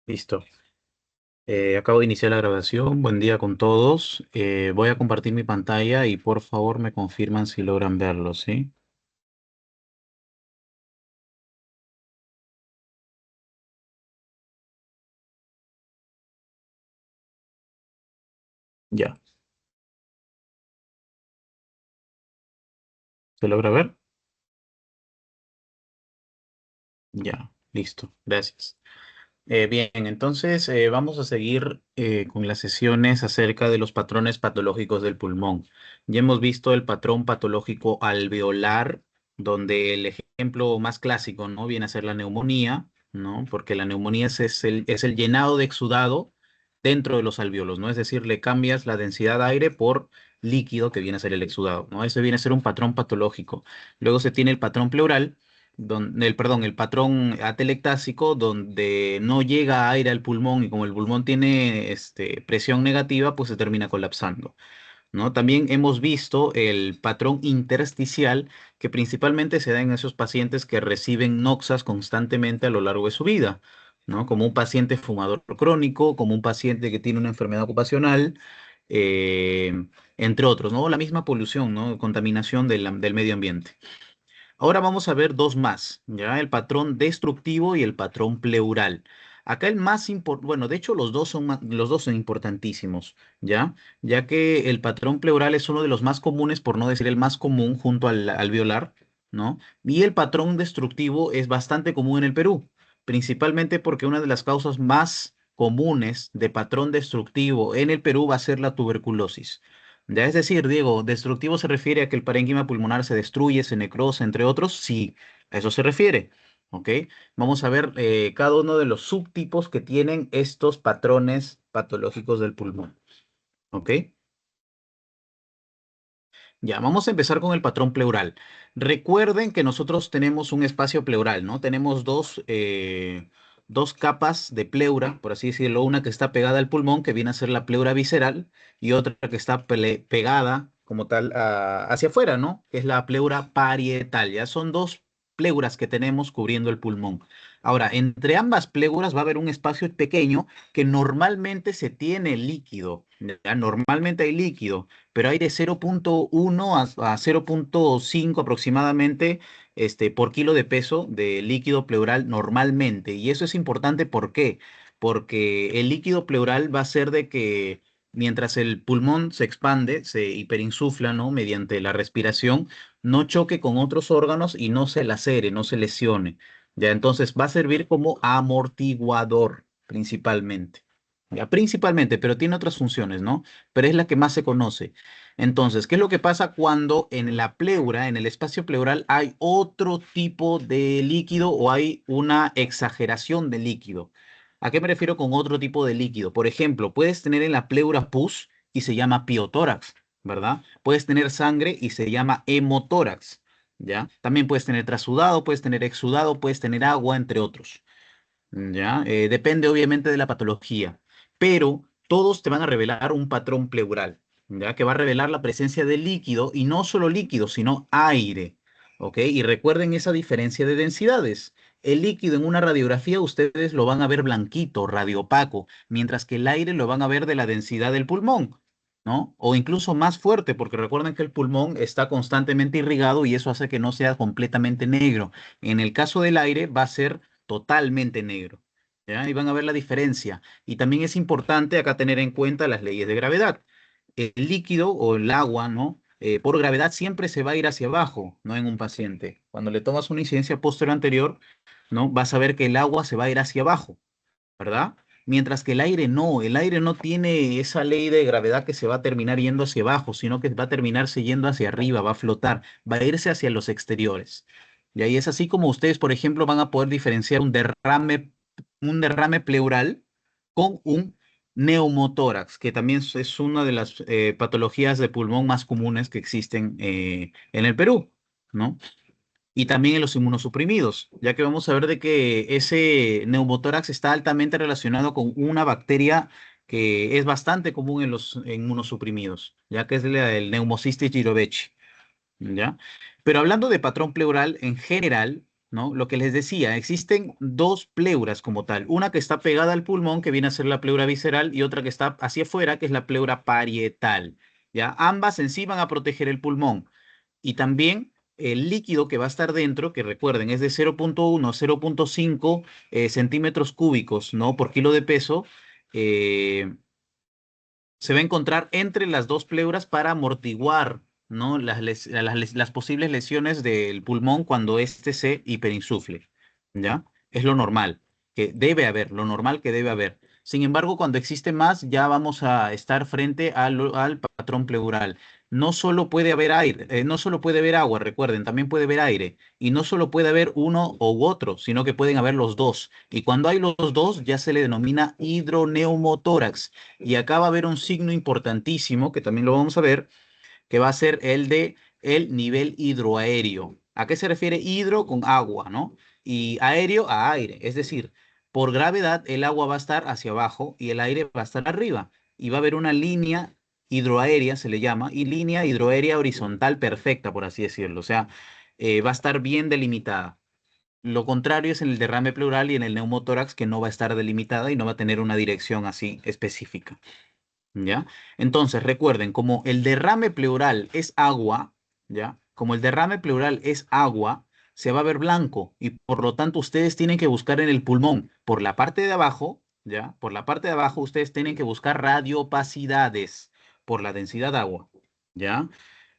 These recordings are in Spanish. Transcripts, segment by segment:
Listo. Acabo de iniciar la grabación. Buen día con todos. Voy a compartir mi pantalla y por favor me confirman si logran verlo, ¿sí? Ya. ¿Se logra ver? Ya. Listo. Gracias. Bien, entonces vamos a seguir con las sesiones acerca de los patrones patológicos del pulmón. Ya hemos visto el patrón patológico alveolar, donde el ejemplo más clásico, ¿no? Viene a ser la neumonía, ¿no? Porque la neumonía es el llenado de exudado dentro de los alvéolos, ¿no? Es decir, le cambias la densidad de aire por líquido que viene a ser el exudado, ¿no? Ese viene a ser un patrón patológico. Luego se tiene el patrón pleural el patrón atelectásico, donde no llega aire al pulmón y como el pulmón tiene presión negativa, pues se termina colapsando, ¿no? También hemos visto el patrón intersticial, que principalmente se da en esos pacientes que reciben noxas constantemente a lo largo de su vida, ¿no? Como un paciente fumador crónico, como un paciente que tiene una enfermedad ocupacional, entre otros, ¿no? La misma polución, ¿no? Contaminación del medio ambiente. Ahora vamos a ver dos más, ¿ya? El patrón destructivo y el patrón pleural. Acá el más importante, bueno, de hecho los dos son importantísimos, ¿ya? Ya que el patrón pleural es uno de los más comunes, por no decir el más común, junto al alveolar, ¿no? Y el patrón destructivo es bastante común en el Perú, principalmente porque una de las causas más comunes de patrón destructivo en el Perú va a ser la tuberculosis. Ya es decir, Diego, destructivo se refiere a que el parénquima pulmonar se destruye, se necrosa, entre otros. Sí, a eso se refiere. ¿Ok? Vamos a ver cada uno de los subtipos que tienen estos patrones patológicos del pulmón. ¿Ok? Ya, vamos a empezar con el patrón pleural. Recuerden que nosotros tenemos un espacio pleural, ¿no? Tenemos dos capas de pleura, por así decirlo, una que está pegada al pulmón, que viene a ser la pleura visceral, y otra que está pegada como tal hacia afuera, ¿no? Que es la pleura parietal. Ya son dos pleuras que tenemos cubriendo el pulmón. Ahora, entre ambas pleuras va a haber un espacio pequeño que normalmente se tiene líquido, ¿ya? Normalmente hay líquido, pero hay de 0,1 a 0,5 aproximadamente por kilo de peso de líquido pleural normalmente. Y eso es importante, ¿por qué? Porque el líquido pleural va a ser de que mientras el pulmón se expande, se hiperinsufla, ¿no? Mediante la respiración, no choque con otros órganos y no se lacere, no se lesione. Ya, entonces va a servir como amortiguador principalmente. Ya, principalmente, pero tiene otras funciones, ¿no? Pero es la que más se conoce. Entonces, ¿qué es lo que pasa cuando en la pleura, en el espacio pleural, hay otro tipo de líquido o hay una exageración de líquido? ¿A qué me refiero con otro tipo de líquido? Por ejemplo, puedes tener en la pleura pus y se llama piotórax, ¿verdad? Puedes tener sangre y se llama hemotórax, ¿ya? También puedes tener trasudado, puedes tener exudado, puedes tener agua, entre otros. ¿Ya? Depende obviamente de la patología, pero todos te van a revelar un patrón pleural, ¿ya? Que va a revelar la presencia de líquido y no solo líquido, sino aire, ¿ok? Y recuerden esa diferencia de densidades. El líquido en una radiografía ustedes lo van a ver blanquito, radiopaco, mientras que el aire lo van a ver de la densidad del pulmón, ¿no? O incluso más fuerte, porque recuerden que el pulmón está constantemente irrigado y eso hace que no sea completamente negro. En el caso del aire va a ser totalmente negro. ¿Ya? Y van a ver la diferencia. Y también es importante acá tener en cuenta las leyes de gravedad. El líquido o el agua, ¿no? Por gravedad siempre se va a ir hacia abajo, ¿no? En un paciente. Cuando le tomas una incidencia posterior anterior, ¿no? Vas a ver que el agua se va a ir hacia abajo, ¿verdad? Mientras que el aire no tiene esa ley de gravedad que se va a terminar yendo hacia abajo, sino que va a terminarse yendo hacia arriba, va a flotar, va a irse hacia los exteriores. Y ahí es así como ustedes, por ejemplo, van a poder diferenciar un derrame pleural con un neumotórax, que también es una de las patologías de pulmón más comunes que existen en el Perú, ¿no? Y también en los inmunosuprimidos, ya que vamos a ver de que ese neumotórax está altamente relacionado con una bacteria que es bastante común en los inmunosuprimidos, ya que es el Pneumocystis jirovecii, ¿ya? Pero hablando de patrón pleural en general, ¿no? Lo que les decía, existen dos pleuras como tal, una que está pegada al pulmón, que viene a ser la pleura visceral, y otra que está hacia afuera, que es la pleura parietal, ¿ya? Ambas en sí van a proteger el pulmón. Y también el líquido que va a estar dentro, que recuerden es de 0,1 a 0,5 centímetros cúbicos, ¿no? Por kilo de peso, eh, se va a encontrar entre las dos pleuras para amortiguar, ¿no? Las posibles lesiones del pulmón cuando éste se hiperinsufle, ¿ya? Es lo normal que debe haber, lo normal que debe haber. Sin embargo, cuando existe más, ya vamos a estar frente al patrón pleural. No solo puede haber aire, no solo puede haber agua, recuerden, también puede haber aire. Y no solo puede haber uno u otro, sino que pueden haber los dos. Y cuando hay los dos, ya se le denomina hidroneumotórax. Y acá va a haber un signo importantísimo, que también lo vamos a ver, que va a ser el de el nivel hidroaéreo. ¿A qué se refiere hidro con agua, no? Y aéreo a aire. Es decir, por gravedad el agua va a estar hacia abajo y el aire va a estar arriba. Y va a haber una línea hidroaérea, se le llama, y línea hidroaérea horizontal perfecta, por así decirlo. O sea, va a estar bien delimitada. Lo contrario es en el derrame pleural y en el neumotórax, que no va a estar delimitada y no va a tener una dirección así específica. ¿Ya? Entonces, recuerden, como el derrame pleural es agua, ¿ya? Como el derrame pleural es agua, se va a ver blanco y por lo tanto ustedes tienen que buscar en el pulmón, por la parte de abajo, ¿ya? Por la parte de abajo ustedes tienen que buscar radiopacidades por la densidad de agua, ¿ya?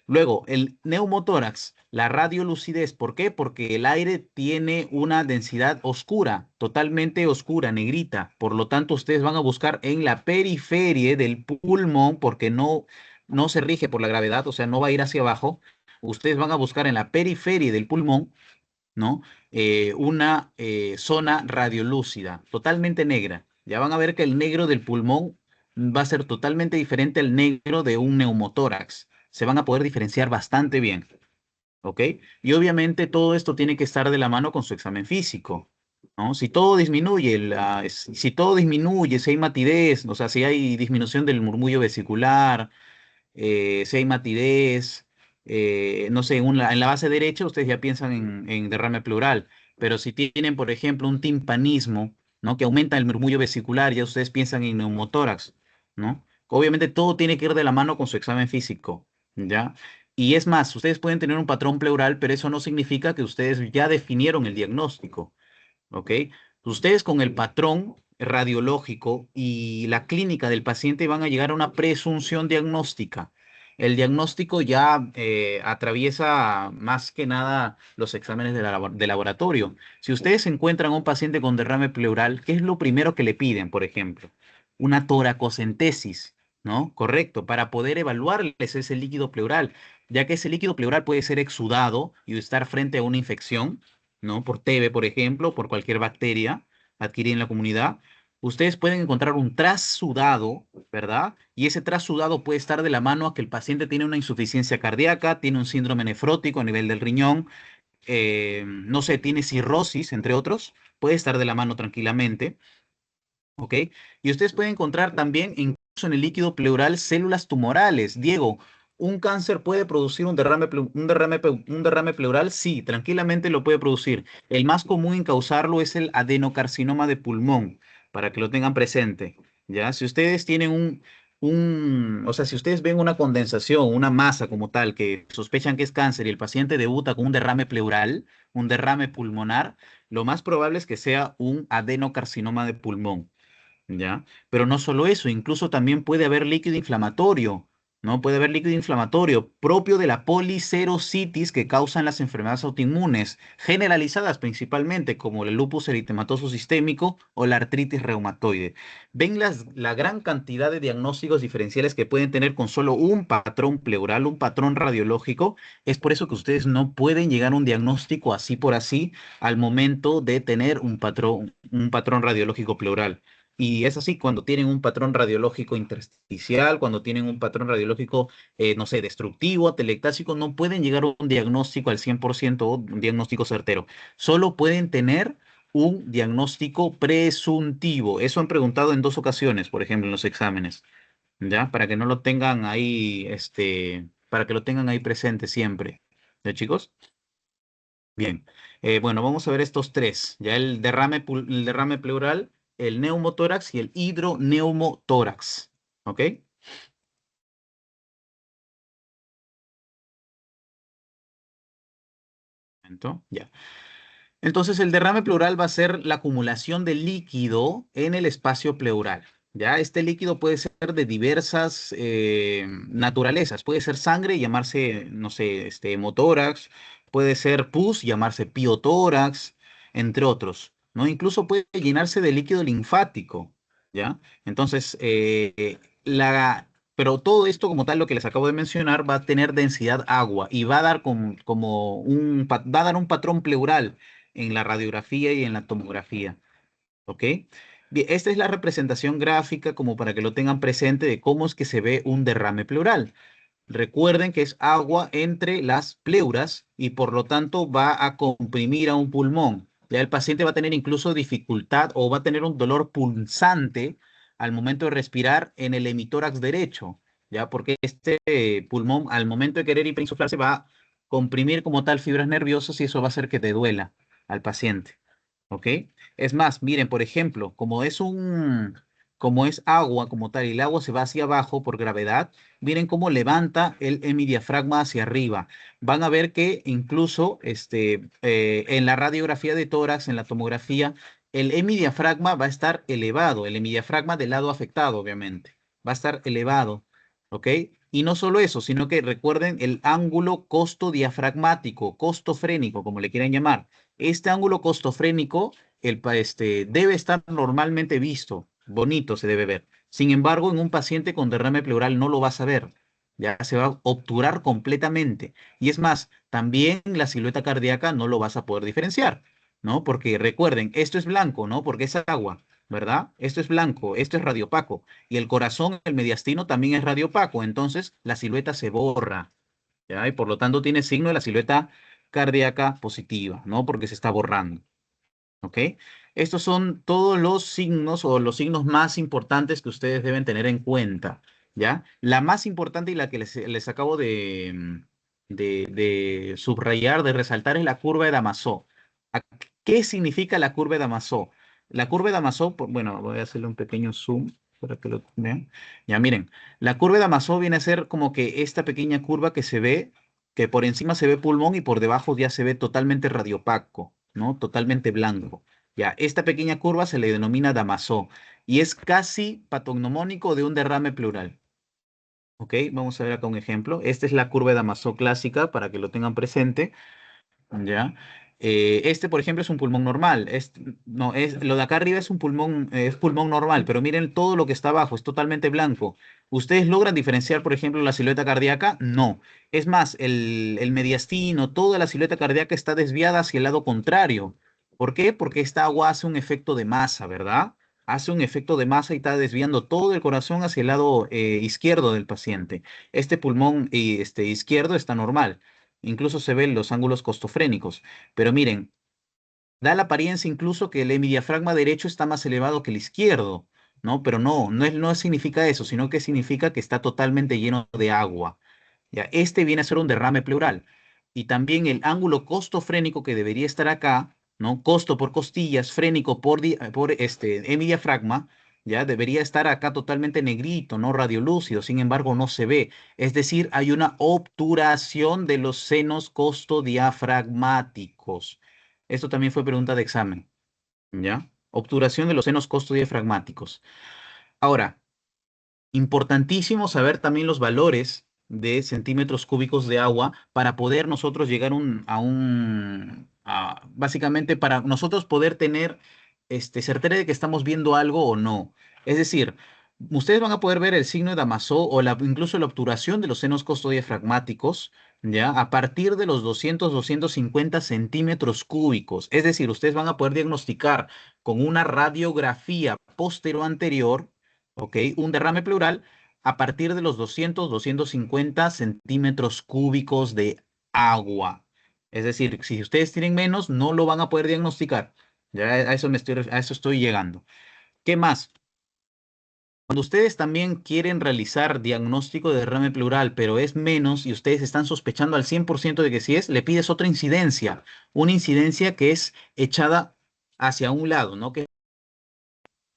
Luego, el neumotórax, la radiolucidez. ¿Por qué? Porque el aire tiene una densidad oscura, totalmente oscura, negrita. Por lo tanto, ustedes van a buscar en la periferia del pulmón, porque no se rige por la gravedad, o sea, no va a ir hacia abajo. Ustedes van a buscar en la periferia del pulmón, ¿no? Una zona radiolúcida, totalmente negra. Ya van a ver que el negro del pulmón va a ser totalmente diferente al negro de un neumotórax. Se van a poder diferenciar bastante bien, ¿ok? Y obviamente todo esto tiene que estar de la mano con su examen físico, ¿no? Si todo disminuye, si todo disminuye, si hay matidez, o sea, si hay disminución del murmullo vesicular, si hay matidez, no sé, en la base derecha ustedes ya piensan en derrame pleural, pero si tienen, por ejemplo, un timpanismo, ¿no? Que aumenta el murmullo vesicular, ya ustedes piensan en neumotórax, ¿no? Obviamente todo tiene que ir de la mano con su examen físico, ¿ya? Y es más, ustedes pueden tener un patrón pleural, pero eso no significa que ustedes ya definieron el diagnóstico. ¿Ok? Ustedes con el patrón radiológico y la clínica del paciente van a llegar a una presunción diagnóstica. El diagnóstico ya atraviesa más que nada los exámenes de laboratorio. Si ustedes encuentran a un paciente con derrame pleural, ¿qué es lo primero que le piden, por ejemplo? Una toracocentesis, ¿no? Correcto, para poder evaluarles ese líquido pleural, ya que ese líquido pleural puede ser exudado y estar frente a una infección, ¿no? Por TB, por ejemplo, por cualquier bacteria adquirida en la comunidad. Ustedes pueden encontrar un trasudado, ¿verdad? Y ese trasudado puede estar de la mano a que el paciente tiene una insuficiencia cardíaca, tiene un síndrome nefrótico a nivel del riñón, no sé, tiene cirrosis, entre otros. Puede estar de la mano tranquilamente, ¿ok? Y ustedes pueden encontrar también, incluso en el líquido pleural, células tumorales. Diego, ¿un cáncer puede producir un derrame pleural? Sí, tranquilamente lo puede producir. El más común en causarlo es el adenocarcinoma de pulmón, para que lo tengan presente. ¿Ya? Si ustedes tienen o sea, si ustedes ven una condensación, una masa como tal, que sospechan que es cáncer y el paciente debuta con un derrame pleural, un derrame pulmonar, lo más probable es que sea un adenocarcinoma de pulmón. ¿Ya? Pero no solo eso, incluso también puede haber líquido inflamatorio, ¿no? Puede haber líquido inflamatorio propio de la policerositis que causan las enfermedades autoinmunes, generalizadas principalmente, como el lupus eritematoso sistémico o la artritis reumatoide. Ven la gran cantidad de diagnósticos diferenciales que pueden tener con solo un patrón pleural, un patrón radiológico. Es por eso que ustedes no pueden llegar a un diagnóstico así por así al momento de tener un patrón radiológico pleural. Y es así cuando tienen un patrón radiológico intersticial, cuando tienen un patrón radiológico, no sé, destructivo, atelectásico, no pueden llegar a un diagnóstico al 100% o un diagnóstico certero. Solo pueden tener un diagnóstico presuntivo. Eso han preguntado en dos ocasiones, por ejemplo, en los exámenes, ¿ya? Para que no lo tengan ahí, para que lo tengan ahí presente siempre. ¿Ya, chicos? Bien. Bueno, vamos a ver estos tres. Ya el derrame pleural, el neumotórax y el hidroneumotórax. ¿Ok? Ya. Entonces, el derrame pleural va a ser la acumulación de líquido en el espacio pleural. Ya, este líquido puede ser de diversas naturalezas. Puede ser sangre y llamarse, no sé, hemotórax. Puede ser pus, llamarse piotórax, entre otros. ¿No? Incluso puede llenarse de líquido linfático. ¿Ya? Entonces, pero todo esto, como tal, lo que les acabo de mencionar, va a tener densidad agua y va a dar va a dar un patrón pleural en la radiografía y en la tomografía. ¿Ok? Bien, esta es la representación gráfica como para que lo tengan presente de cómo es que se ve un derrame pleural. Recuerden que es agua entre las pleuras y por lo tanto va a comprimir a un pulmón. Ya el paciente va a tener incluso dificultad o va a tener un dolor pulsante al momento de respirar en el hemitórax derecho, ya porque este pulmón al momento de querer hiperinsuflarse va a comprimir como tal fibras nerviosas y eso va a hacer que te duela al paciente. ¿Ok? Es más, miren, por ejemplo, como es agua como tal y el agua se va hacia abajo por gravedad, miren cómo levanta el hemidiafragma hacia arriba. Van a ver que incluso en la radiografía de tórax, en la tomografía, el hemidiafragma va a estar elevado, el hemidiafragma del lado afectado, obviamente, va a estar elevado, ¿ok? Y no solo eso, sino que recuerden el ángulo costodiafragmático, costofrénico, como le quieran llamar. Este ángulo costofrénico debe estar normalmente visto, bonito se debe ver. Sin embargo, en un paciente con derrame pleural no lo vas a ver, ya se va a obturar completamente. Y es más, también la silueta cardíaca no lo vas a poder diferenciar, ¿no? Porque recuerden, esto es blanco, ¿no? Porque es agua, ¿verdad? Esto es blanco, esto es radiopaco. Y el corazón, el mediastino, también es radiopaco. Entonces, la silueta se borra, ¿ya? Y por lo tanto tiene signo de la silueta cardíaca positiva, ¿no? Porque se está borrando. ¿Ok? Estos son todos los signos o los signos más importantes que ustedes deben tener en cuenta, ¿ya? La más importante y la que les acabo de subrayar, de resaltar, es la curva de Damasó. ¿A- ¿Qué significa la curva de Damasó? La curva de Damasó, bueno, voy a hacerle un pequeño zoom para que lo vean. Ya miren, la curva de Damasó viene a ser como que esta pequeña curva que se ve, que por encima se ve pulmón y por debajo ya se ve totalmente radiopaco, ¿no? Totalmente blanco. Ya, esta pequeña curva se le denomina Damasó y es casi patognomónico de un derrame pleural. ¿Ok? Vamos a ver acá un ejemplo. Esta es la curva de Damasó clásica para que lo tengan presente. ¿Ya? Por ejemplo, es un pulmón normal. No, lo de acá arriba es pulmón normal, pero miren todo lo que está abajo, es totalmente blanco. ¿Ustedes logran diferenciar, por ejemplo, la silueta cardíaca? No. Es más, el mediastino, toda la silueta cardíaca está desviada hacia el lado contrario. ¿Por qué? Porque esta agua hace un efecto de masa, ¿verdad? Hace un efecto de masa y está desviando todo el corazón hacia el lado izquierdo del paciente. Este pulmón izquierdo está normal. Incluso se ven los ángulos costofrénicos. Pero miren, da la apariencia incluso que el hemidiafragma derecho está más elevado que el izquierdo, ¿no? Pero no significa eso, sino que significa que está totalmente lleno de agua. Ya, este viene a ser un derrame pleural. Y también el ángulo costofrénico que debería estar acá, ¿no? Costo por costillas, frénico por hemidiafragma, ya debería estar acá totalmente negrito, no radiolúcido, sin embargo no se ve. Es decir, hay una obturación de los senos costodiafragmáticos. Esto también fue pregunta de examen, ¿ya? Obturación de los senos costodiafragmáticos. Ahora, importantísimo saber también los valores de centímetros cúbicos de agua para poder nosotros llegar básicamente para nosotros poder tener certeza de que estamos viendo algo o no. Es decir, ustedes van a poder ver el signo de Damasó o incluso la obturación de los senos costodiafragmáticos, ¿ya? A partir de los 250 centímetros cúbicos. Es decir, ustedes van a poder diagnosticar con una radiografía anterior, ¿ok? Un derrame pleural a partir de los 250 centímetros cúbicos de agua. Es decir, si ustedes tienen menos, no lo van a poder diagnosticar. Ya a eso estoy llegando. ¿Qué más? Cuando ustedes también quieren realizar diagnóstico de derrame pleural, pero es menos y ustedes están sospechando al 100% de que sí es, le pides otra incidencia, una incidencia que es echada hacia un lado, ¿no?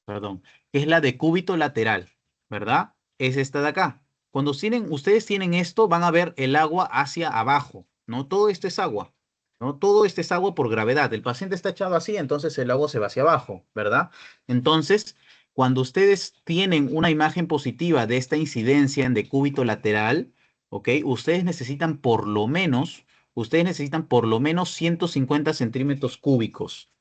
Perdón, que es la de cúbito lateral, ¿verdad? Es esta de acá. Cuando ustedes tienen esto, van a ver el agua hacia abajo, ¿no? Todo esto es agua, ¿no? Todo esto es agua por gravedad. El paciente está echado así, entonces el agua se va hacia abajo, ¿verdad? Entonces, cuando ustedes tienen una imagen positiva de esta incidencia en decúbito lateral, ¿ok? Ustedes necesitan por lo menos 150 centímetros cúbicos.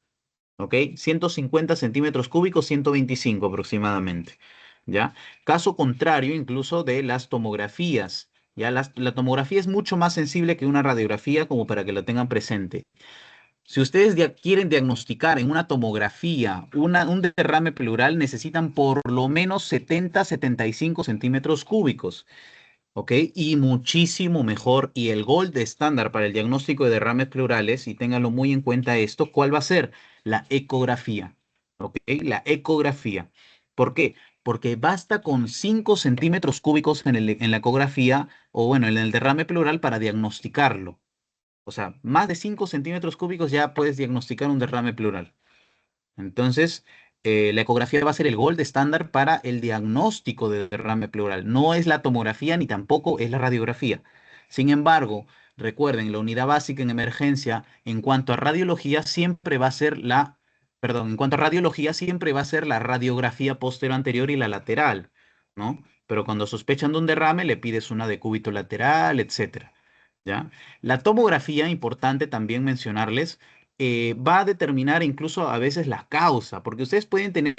¿Ok? 150 centímetros cúbicos, 125 aproximadamente, ¿ya? Caso contrario, incluso de las tomografías, ¿ya? La tomografía es mucho más sensible que una radiografía, como para que la tengan presente. Si ustedes quieren diagnosticar en una tomografía un derrame pleural, necesitan por lo menos 70-75 centímetros cúbicos. ¿Ok? Y muchísimo mejor. Y el gold estándar para el diagnóstico de derrames pleurales, y ténganlo muy en cuenta esto, ¿cuál va a ser? La ecografía. ¿Ok? La ecografía. ¿Por qué? Porque basta con 5 centímetros cúbicos en la ecografía, o bueno, en el derrame pleural para diagnosticarlo. O sea, más de 5 centímetros cúbicos ya puedes diagnosticar un derrame pleural. Entonces, la ecografía va a ser el gold estándar para el diagnóstico de derrame pleural. No es la tomografía ni tampoco es la radiografía. Sin embargo, recuerden, la unidad básica en emergencia, en cuanto a radiología, siempre va a ser perdón, en cuanto a radiología, siempre va a ser la radiografía posterior anterior y la lateral, ¿no? Pero cuando sospechan de un derrame, le pides una de cúbito lateral, etcétera. ¿Ya? La tomografía, importante también mencionarles, va a determinar incluso a veces la causa, porque ustedes puedes tener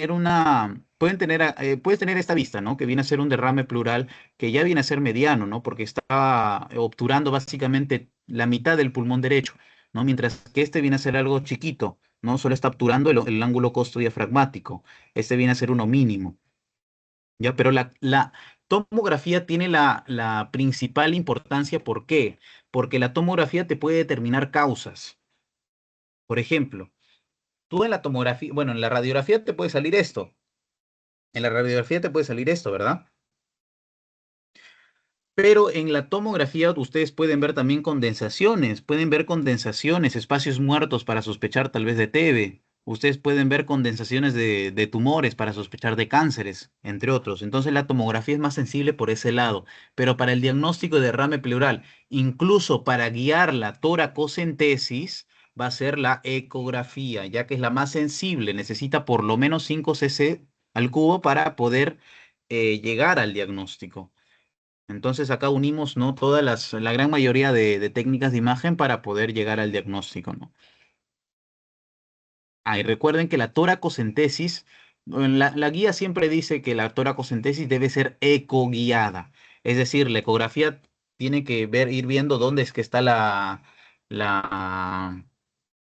esta vista, ¿no? Que viene a ser un derrame pleural, que ya viene a ser mediano, ¿no? Porque está obturando básicamente la mitad del pulmón derecho, ¿no? Mientras que este viene a ser algo chiquito, ¿no? Solo está obturando el ángulo costodiafragmático. Este viene a ser uno mínimo. ¿Ya? Pero la tomografía tiene la principal importancia. ¿Por qué? Porque la tomografía te puede determinar causas. Por ejemplo, tú en la tomografía, bueno, en la radiografía te puede salir esto. En la radiografía te puede salir esto, ¿verdad? Pero en la tomografía ustedes pueden ver condensaciones, espacios muertos para sospechar tal vez de TB. Ustedes pueden ver condensaciones de tumores para sospechar de cánceres, entre otros. Entonces la tomografía es más sensible por ese lado. Pero para el diagnóstico de derrame pleural, incluso para guiar la toracocentesis, va a ser la ecografía, ya que es la más sensible. Necesita por lo menos 5 cc al cubo para poder llegar al diagnóstico. Entonces acá unimos, ¿no? La gran mayoría de técnicas de imagen para poder llegar al diagnóstico, ¿no? Ah, y recuerden que la toracocentesis, la guía siempre dice que la toracocentesis debe ser ecoguiada. Es decir, la ecografía tiene que ir viendo dónde es que está la,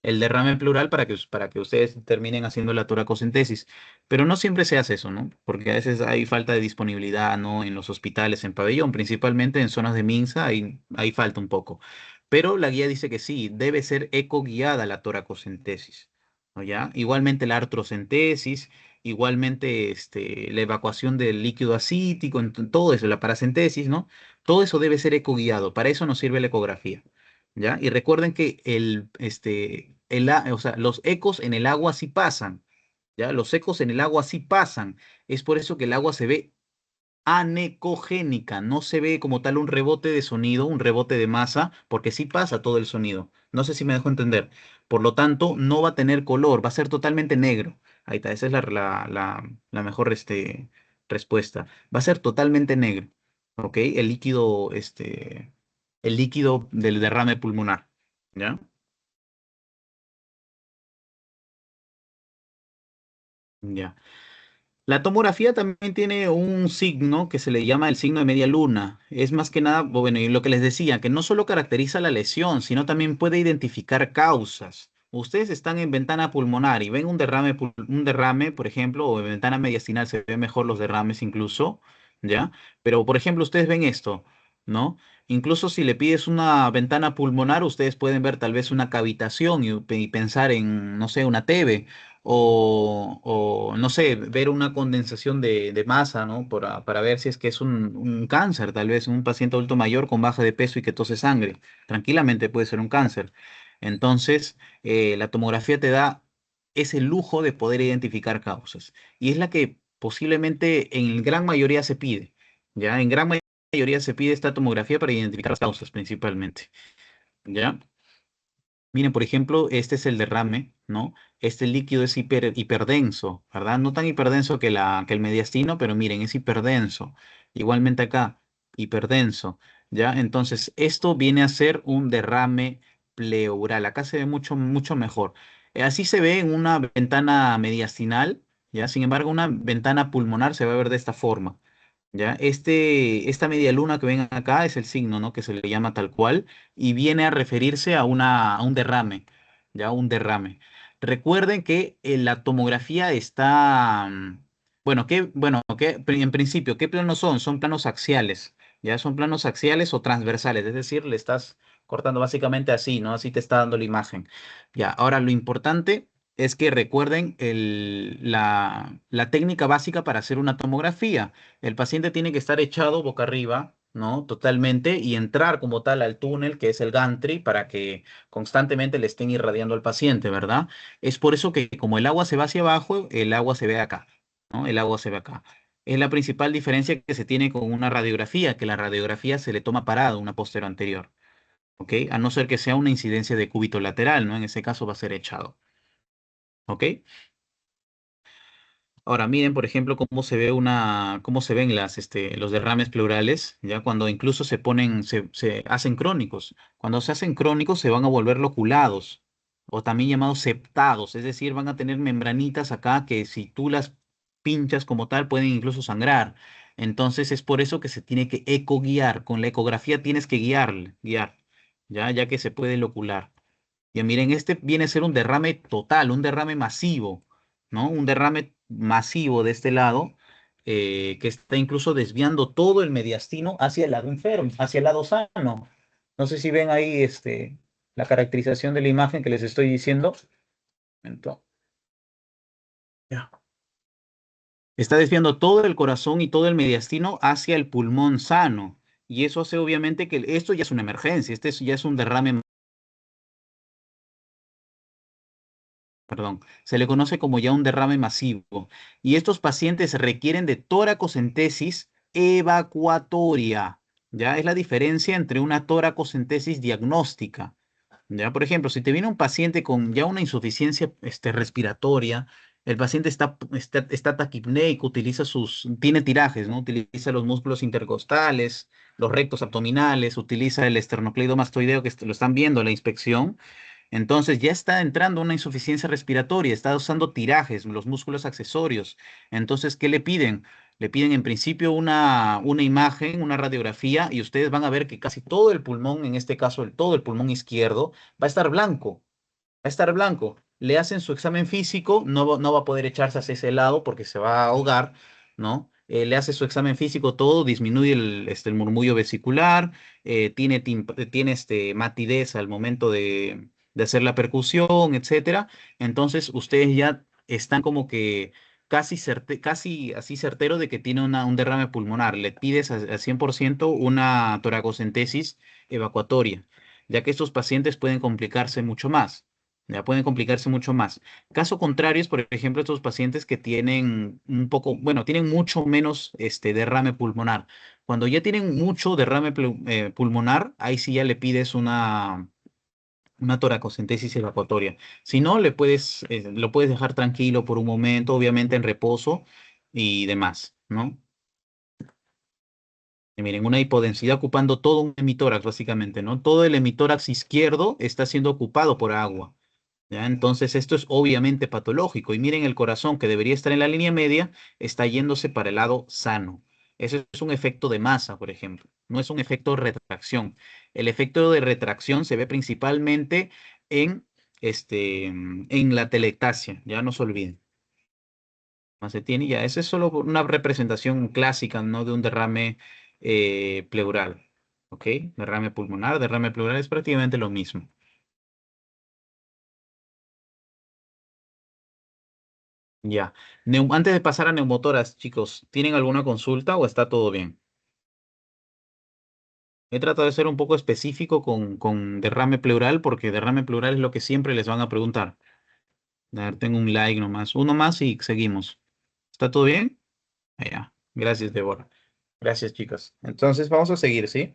el derrame pleural para que ustedes terminen haciendo la toracocentesis. Pero no siempre se hace eso, ¿no? Porque a veces hay falta de disponibilidad, ¿no? En los hospitales, en pabellón, principalmente en zonas de Minsa, hay falta un poco. Pero la guía dice que sí, debe ser ecoguiada la toracocentesis, ¿no? ¿Ya? Igualmente la artrocentesis, igualmente la evacuación del líquido acítico, todo eso, la paracentesis, ¿no? Todo eso debe ser ecoguiado. Para eso nos sirve la ecografía. ¿Ya? Y recuerden que o sea, los ecos en el agua sí pasan, ¿ya? Los ecos en el agua sí pasan. Es por eso que el agua se ve anecogénica, no se ve como tal un rebote de sonido, un rebote de masa, porque sí pasa todo el sonido. No sé si me dejo entender. Por lo tanto, no va a tener color, va a ser totalmente negro. Ahí está, esa es la mejor respuesta. Va a ser totalmente negro, ¿ok? El líquido del derrame pulmonar, ¿ya? Ya. La tomografía también tiene un signo que se le llama el signo de media luna. Es más que nada, bueno, y lo que les decía, que no solo caracteriza la lesión, sino también puede identificar causas. Ustedes están en ventana pulmonar y ven un derrame, por ejemplo, o en ventana mediastinal se ven mejor los derrames incluso, ¿ya? Pero, por ejemplo, ustedes ven esto, ¿no? Incluso si le pides una ventana pulmonar, ustedes pueden ver tal vez una cavitación y pensar en, no sé, una TB o, no sé, ver una condensación de masa, ¿no? Para ver si es que es un cáncer, tal vez un paciente adulto mayor con baja de peso y que tose sangre. Tranquilamente puede ser un cáncer. Entonces, la tomografía te da ese lujo de poder identificar causas. Y es la que posiblemente en gran mayoría se pide. ¿Ya? En gran mayoría se pide esta tomografía para identificar las causas principalmente. ¿Ya? Miren, por ejemplo, este es el derrame, ¿no? Este líquido es hiperdenso, ¿verdad? No tan hiperdenso que el mediastino, pero miren, es hiperdenso. Igualmente acá, hiperdenso, ¿ya? Entonces, esto viene a ser un derrame pleural. Acá se ve mucho, mucho mejor. Así se ve en una ventana mediastinal, ¿ya? Sin embargo, una ventana pulmonar se va a ver de esta forma. ¿Ya? Esta media luna que ven acá es el signo, ¿no? Que se le llama tal cual y viene a referirse a un derrame, ¿ya? Un derrame. Recuerden que la tomografía está, en principio, ¿qué planos son? Son planos axiales, ¿ya? Son planos axiales o transversales, es decir, le estás cortando básicamente así, ¿no? Así te está dando la imagen. Ya, ahora lo importante es que recuerden la técnica básica para hacer una tomografía. El paciente tiene que estar echado boca arriba, ¿no? Totalmente y entrar como tal al túnel que es el gantry para que constantemente le estén irradiando al paciente, ¿verdad? Es por eso que como el agua se va hacia abajo, el agua se ve acá, ¿no? El agua se ve acá. Es la principal diferencia que se tiene con una radiografía, que la radiografía se le toma parado, una postero anterior, ¿ok? A no ser que sea una incidencia de cúbito lateral, ¿no? En ese caso va a ser echado, ¿ok? Ahora miren, por ejemplo, cómo se ven los derrames pleurales, ya cuando incluso se hacen crónicos. Cuando se hacen crónicos se van a volver loculados, o también llamados septados, es decir, van a tener membranitas acá que si tú las pinchas como tal pueden incluso sangrar. Entonces es por eso que se tiene que ecoguiar. Con la ecografía tienes que guiar, ya que se puede locular. Ya miren, este viene a ser un derrame total, un derrame masivo, ¿no? Un derrame masivo de este lado, que está incluso desviando todo el mediastino hacia el lado enfermo, hacia el lado sano. No sé si ven ahí la caracterización de la imagen que les estoy diciendo. Entonces, ya. Está desviando todo el corazón y todo el mediastino hacia el pulmón sano. Y eso hace obviamente que esto ya es una emergencia, ya es un derrame. Perdón, se le conoce como ya un derrame masivo. Y estos pacientes requieren de toracocentesis evacuatoria. ¿Ya? Es la diferencia entre una toracocentesis diagnóstica. ¿Ya? Por ejemplo, si te viene un paciente con ya una insuficiencia respiratoria, el paciente está taquipneico, tiene tirajes, ¿no? Utiliza los músculos intercostales, los rectos abdominales, utiliza el esternocleidomastoideo que lo están viendo en la inspección. Entonces ya está entrando una insuficiencia respiratoria, está usando tirajes, los músculos accesorios. Entonces, ¿qué le piden? Le piden en principio una imagen, una radiografía, y ustedes van a ver que casi todo el pulmón, en este caso todo el pulmón izquierdo, va a estar blanco, va a estar blanco. Le hacen su examen físico, no va a poder echarse hacia ese lado porque se va a ahogar, ¿no? Le hace su examen físico todo, disminuye el murmullo vesicular, tiene matidez al momento de hacer la percusión, etcétera. Entonces, ustedes ya están como que casi así certero de que tiene un derrame pulmonar. Le pides al 100% una toracocentesis evacuatoria, ya que estos pacientes pueden complicarse mucho más. Ya pueden complicarse mucho más. Caso contrario es, por ejemplo, estos pacientes que tienen tienen mucho menos derrame pulmonar. Cuando ya tienen mucho derrame pulmonar, ahí sí ya le pides una toracocentesis evacuatoria. Si no, lo puedes dejar tranquilo por un momento, obviamente en reposo y demás, ¿no? Y miren, una hipodensidad ocupando todo un hemitórax, básicamente, ¿no? Todo el hemitórax izquierdo está siendo ocupado por agua. ¿Ya? Entonces, esto es obviamente patológico. Y miren, el corazón, que debería estar en la línea media, está yéndose para el lado sano. Eso es un efecto de masa, por ejemplo. No es un efecto de retracción. El efecto de retracción se ve principalmente en, en la telectasia. Ya no se olviden. Más se tiene ya. Esa es solo una representación clásica, ¿no? De un derrame pleural. ¿Ok? Derrame pulmonar, derrame pleural es prácticamente lo mismo. Ya. Antes de pasar a neumotoras, chicos, ¿tienen alguna consulta o está todo bien? He tratado de ser un poco específico con derrame pleural porque derrame pleural es lo que siempre les van a preguntar. A ver, tengo un like nomás. Uno más y seguimos. ¿Está todo bien? Ya. Gracias, Débora. Gracias, chicos. Entonces vamos a seguir, ¿sí?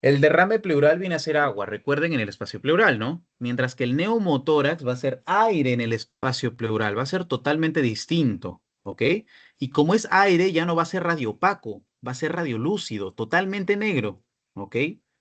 El derrame pleural viene a ser agua, recuerden, en el espacio pleural, ¿no? Mientras que el neumotórax va a ser aire en el espacio pleural, va a ser totalmente distinto, ¿ok? Y como es aire, ya no va a ser radiopaco, va a ser radiolúcido, totalmente negro, ¿ok?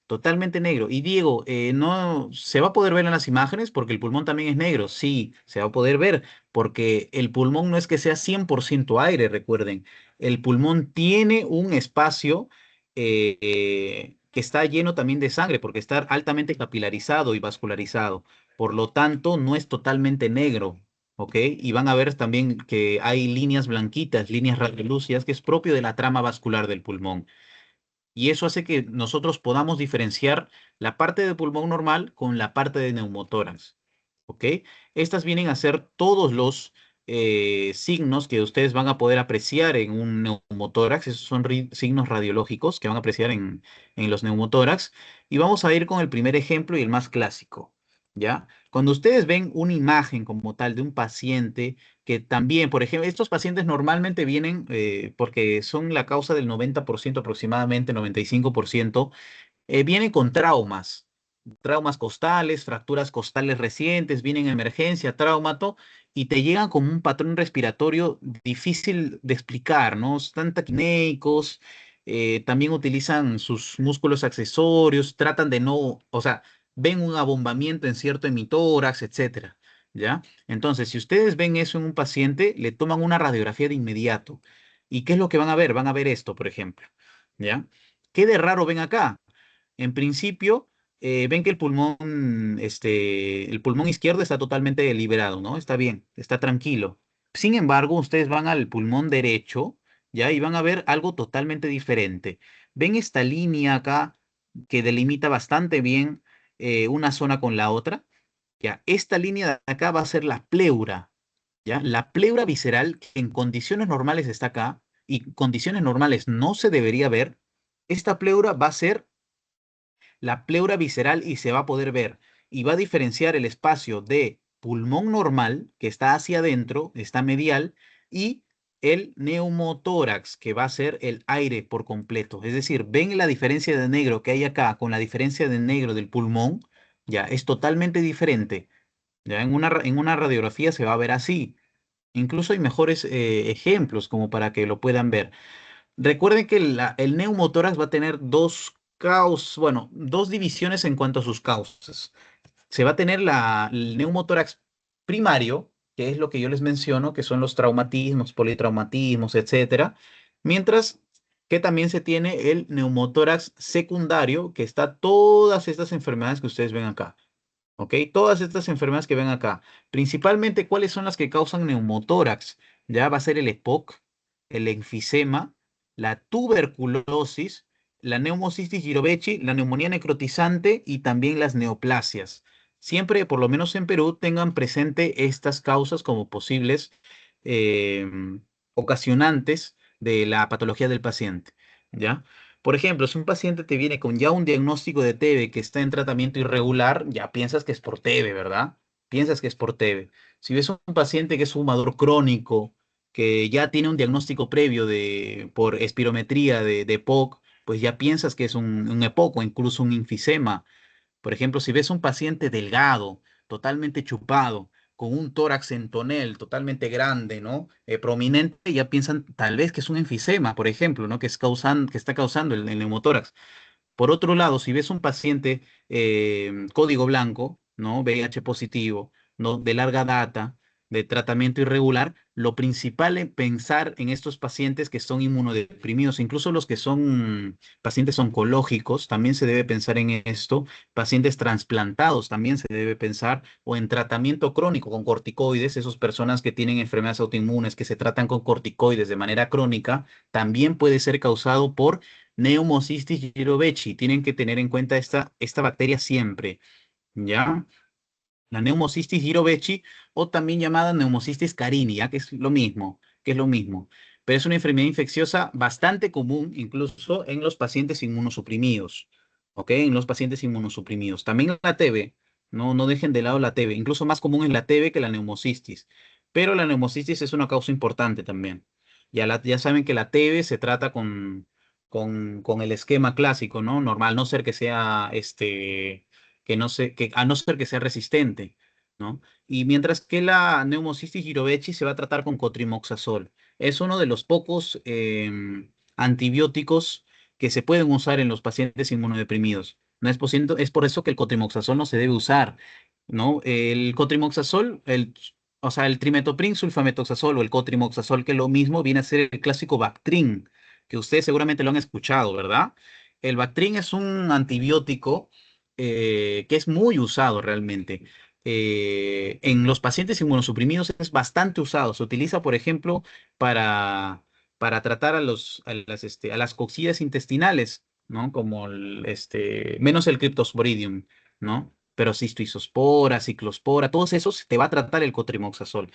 Totalmente negro. Y Diego, no se va a poder ver en las imágenes porque el pulmón también es negro. Sí, se va a poder ver porque el pulmón no es que sea 100% aire, recuerden. El pulmón tiene un espacio que está lleno también de sangre porque está altamente capilarizado y vascularizado. Por lo tanto, no es totalmente negro, ¿ok? Y van a ver también que hay líneas blanquitas, líneas radiolúcidas, que es propio de la trama vascular del pulmón. Y eso hace que nosotros podamos diferenciar la parte del pulmón normal con la parte de neumotórax. ¿Ok? Estas vienen a ser todos los signos que ustedes van a poder apreciar en un neumotórax. Esos son signos radiológicos que van a apreciar en los neumotórax. Y vamos a ir con el primer ejemplo y el más clásico. ¿Ya? Cuando ustedes ven una imagen como tal de un paciente que también, por ejemplo, estos pacientes normalmente vienen porque son la causa del 90% aproximadamente, 95%, vienen con traumas, traumas costales, fracturas costales recientes, vienen en emergencia, traumato, y te llegan como un patrón respiratorio difícil de explicar, ¿no? Están taquinéicos, también utilizan sus músculos accesorios, tratan de no, o sea, ven un abombamiento en cierto hemitórax, etcétera, ¿ya? Entonces, si ustedes ven eso en un paciente, le toman una radiografía de inmediato. ¿Y qué es lo que van a ver? Van a ver esto, por ejemplo, ¿ya? ¿Qué de raro ven acá? En principio, ven que el pulmón izquierdo está totalmente liberado, ¿no? Está bien, está tranquilo. Sin embargo, ustedes van al pulmón derecho, ¿ya? Y van a ver algo totalmente diferente. ¿Ven esta línea acá que delimita bastante bien una zona con la otra? Ya, esta línea de acá va a ser la pleura, ¿ya? La pleura visceral, que en condiciones normales está acá, y condiciones normales no se debería ver. Esta pleura va a ser la pleura visceral y se va a poder ver y va a diferenciar el espacio de pulmón normal, que está hacia adentro, está medial, y el neumotórax, que va a ser el aire por completo. Es decir, ven la diferencia de negro que hay acá con la diferencia de negro del pulmón, ya es totalmente diferente. Ya en una radiografía se va a ver así. Incluso hay mejores ejemplos como para que lo puedan ver. Recuerden que el neumotórax va a tener bueno, dos divisiones en cuanto a sus causas. Se va a tener el neumotórax primario, que es lo que yo les menciono, que son los traumatismos, politraumatismos, etcétera, mientras que también se tiene el neumotórax secundario, que está todas estas enfermedades que ustedes ven acá. ¿Ok? Todas estas enfermedades que ven acá. Principalmente, ¿cuáles son las que causan neumotórax? Ya va a ser el EPOC, el enfisema, la tuberculosis, la neumocistis girovechi, la neumonía necrotizante y también las neoplasias. Siempre, por lo menos en Perú, tengan presente estas causas como posibles ocasionantes de la patología del paciente. ¿Ya? Por ejemplo, si un paciente te viene con ya un diagnóstico de TB que está en tratamiento irregular, ya piensas que es por TB, ¿verdad? Piensas que es por TB. Si ves un paciente que es fumador crónico, que ya tiene un diagnóstico previo por espirometría de EPOC, pues ya piensas que es un EPOC o incluso un enfisema. Por ejemplo, si ves un paciente delgado, totalmente chupado, con un tórax en tonel totalmente grande, ¿no? Prominente, ya piensan tal vez que es un enfisema, por ejemplo, ¿no? Que está causando el neumotórax. Por otro lado, si ves un paciente código blanco, ¿no? VIH positivo, ¿no? De larga data, de tratamiento irregular, lo principal es pensar en estos pacientes que son inmunodeprimidos, incluso los que son pacientes oncológicos, también se debe pensar en esto, pacientes trasplantados también se debe pensar, o en tratamiento crónico con corticoides, esas personas que tienen enfermedades autoinmunes que se tratan con corticoides de manera crónica, también puede ser causado por Pneumocystis jirovecii. Tienen que tener en cuenta esta bacteria siempre, ¿ya? la neumocistis Girovechi o también llamada neumocistis carini, ya que es lo mismo, Pero es una enfermedad infecciosa bastante común incluso en los pacientes inmunosuprimidos, ¿ok? En los pacientes inmunosuprimidos. También la TB, no dejen de lado la TB, incluso más común es la TB que la neumocistis, pero la neumocistis es una causa importante también. Ya saben que la TB se trata con el esquema clásico, ¿no? Normal, no ser que sea a no ser que sea resistente, ¿no? Y mientras que la neumocistis girovechi se va a tratar con cotrimoxazol. Es uno de los pocos antibióticos que se pueden usar en los pacientes inmunodeprimidos. No es, es por eso que el cotrimoxazol no se debe usar, ¿no? El cotrimoxazol, o sea, el trimetoprim sulfametoxazol o el cotrimoxazol, que es lo mismo, viene a ser el clásico Bactrim, que ustedes seguramente lo han escuchado, ¿verdad? El Bactrim es un antibiótico que es muy usado realmente. En los pacientes inmunosuprimidos es bastante usado. Se utiliza, por ejemplo, para, para tratar a las coccidas intestinales, ¿no? Como menos el Cryptosporidium, ¿no? Pero cistoisospora, ciclospora, todos esos te va a tratar el cotrimoxazol.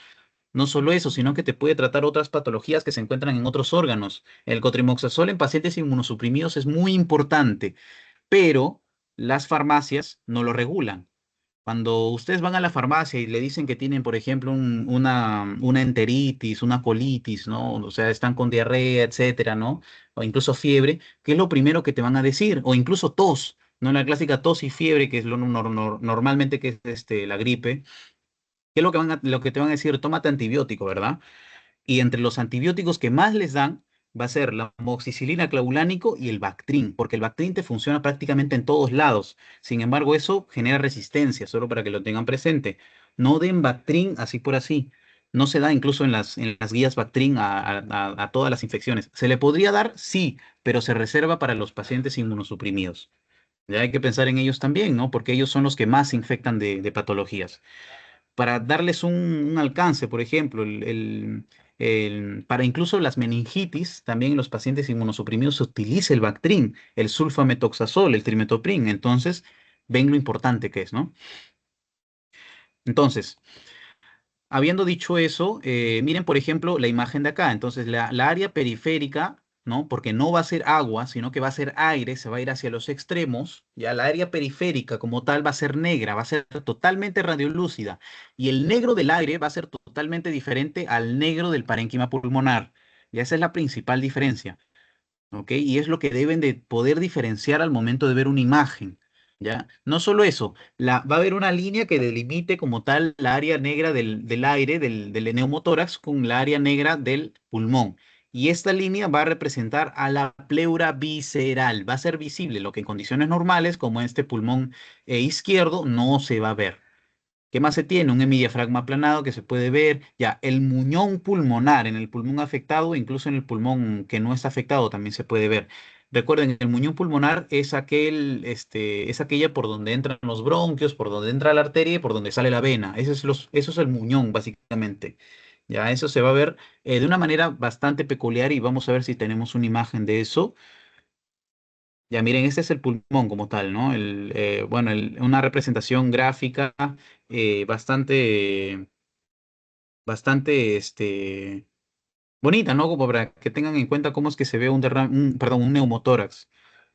No solo eso, sino que te puede tratar otras patologías que se encuentran en otros órganos. El cotrimoxazol en pacientes inmunosuprimidos es muy importante, pero las farmacias no lo regulan. Cuando ustedes van a la farmacia y le dicen que tienen, por ejemplo, una enteritis, una colitis, ¿no? O sea, están con diarrea, etcétera, ¿no? O incluso fiebre, ¿qué es lo primero que te van a decir? O incluso tos, ¿no? La clásica tos y fiebre, que es normalmente que es la gripe. ¿Qué es lo que te van a decir? Tómate antibiótico, ¿verdad? Y entre los antibióticos que más les dan va a ser la amoxicilina clavulánico y el Bactrim, porque el Bactrim te funciona prácticamente en todos lados. Sin embargo, eso genera resistencia, solo para que lo tengan presente. No den Bactrim así por así. No se da incluso en las guías Bactrim a todas las infecciones. ¿Se le podría dar? Sí, pero se reserva para los pacientes inmunosuprimidos. Ya hay que pensar en ellos también, ¿no? Porque ellos son los que más se infectan de patologías para darles un alcance, por ejemplo, para incluso las meningitis, también en los pacientes inmunosuprimidos se utiliza el Bactrim, el sulfametoxazol, el trimetoprim. Entonces, ven lo importante que es, ¿no? Entonces, habiendo dicho eso, miren, por ejemplo, la imagen de acá. Entonces, la área periférica, ¿no? Porque no va a ser agua, sino que va a ser aire, se va a ir hacia los extremos. Ya la área periférica como tal va a ser negra, va a ser totalmente radiolúcida. Y el negro del aire va a ser totalmente diferente al negro del parénquima pulmonar. Y esa es la principal diferencia. ¿Ok? Y es lo que deben de poder diferenciar al momento de ver una imagen, ¿ya? No solo eso, va a haber una línea que delimite como tal la área negra del aire, del neumotórax, con la área negra del pulmón. Y esta línea va a representar a la pleura visceral, va a ser visible, lo que en condiciones normales, como este pulmón izquierdo, no se va a ver. ¿Qué más se tiene? Un hemidiafragma aplanado que se puede ver. Ya, el muñón pulmonar en el pulmón afectado, incluso en el pulmón que no está afectado, también se puede ver. Recuerden, el muñón pulmonar es es aquella por donde entran los bronquios, por donde entra la arteria y por donde sale la vena. Eso es el muñón, básicamente. Ya, eso se va a ver de una manera bastante peculiar y vamos a ver si tenemos una imagen de eso. Ya miren, este es el pulmón como tal, ¿no? Bueno, una representación gráfica bastante, bastante, bonita, ¿no? Como para que tengan en cuenta cómo es que se ve perdón, un neumotórax.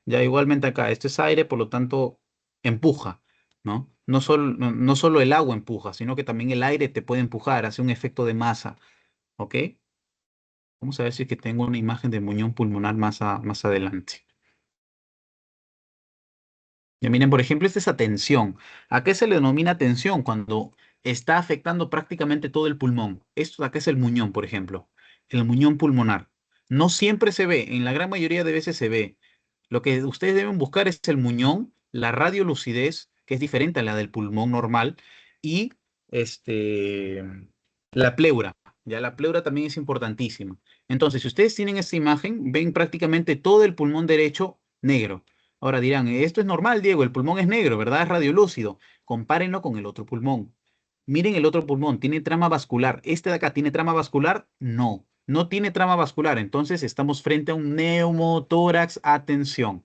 Ya igualmente acá, esto es aire, por lo tanto, empuja, ¿no? No solo el agua empuja, sino que también el aire te puede empujar, hace un efecto de masa, ¿ok? Vamos a ver si es que tengo una imagen de muñón pulmonar más adelante. Ya miren, por ejemplo, esta es atención. ¿A qué se le denomina tensión? Cuando está afectando prácticamente todo el pulmón. Esto de acá es el muñón, por ejemplo. El muñón pulmonar. No siempre se ve, en la gran mayoría de veces se ve. Lo que ustedes deben buscar es el muñón, la radiolucidez, que es diferente a la del pulmón normal, y este, la pleura. Ya la pleura también es importantísima. Entonces, si ustedes tienen esta imagen, ven prácticamente todo el pulmón derecho negro. Ahora dirán, esto es normal, Diego, el pulmón es negro, ¿verdad? Es radiolúcido. Compárenlo con el otro pulmón. Miren el otro pulmón, tiene trama vascular. ¿Este de acá tiene trama vascular? No, no tiene trama vascular. Entonces estamos frente a un neumotórax. Atención.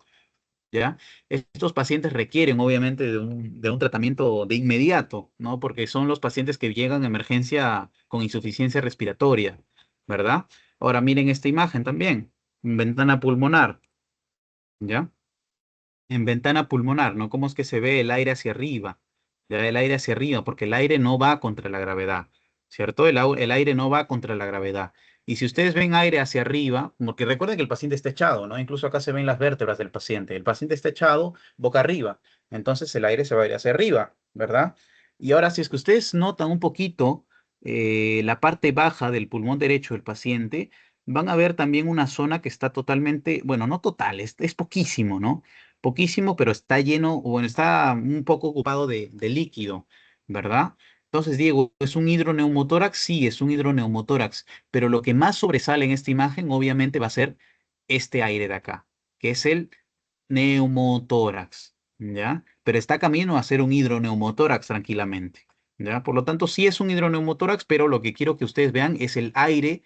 ¿Ya? Estos pacientes requieren obviamente de un tratamiento de inmediato, ¿no? Porque son los pacientes que llegan a emergencia con insuficiencia respiratoria, ¿verdad? Ahora miren esta imagen también, ventana pulmonar, ¿ya? En ventana pulmonar, ¿no? ¿Cómo es que se ve el aire hacia arriba? Ya el aire hacia arriba, porque el aire no va contra la gravedad, ¿cierto? El aire no va contra la gravedad. Y si ustedes ven aire hacia arriba, porque recuerden que el paciente está echado, ¿no? Incluso acá se ven las vértebras del paciente. El paciente está echado boca arriba, entonces el aire se va a ir hacia arriba, ¿verdad? Y ahora, si es que ustedes notan un poquito la parte baja del pulmón derecho del paciente, van a ver también una zona que está totalmente, bueno, no total, es poquísimo, ¿no? Poquísimo, pero está lleno, o bueno, está un poco ocupado de líquido, ¿verdad? Entonces, Diego, ¿es un hidroneumotórax? Sí, es un hidroneumotórax, pero lo que más sobresale en esta imagen, obviamente, va a ser este aire de acá, que es el neumotórax, ¿ya? Pero está camino a ser un hidroneumotórax tranquilamente, ¿ya? Por lo tanto, sí es un hidroneumotórax, pero lo que quiero que ustedes vean es el aire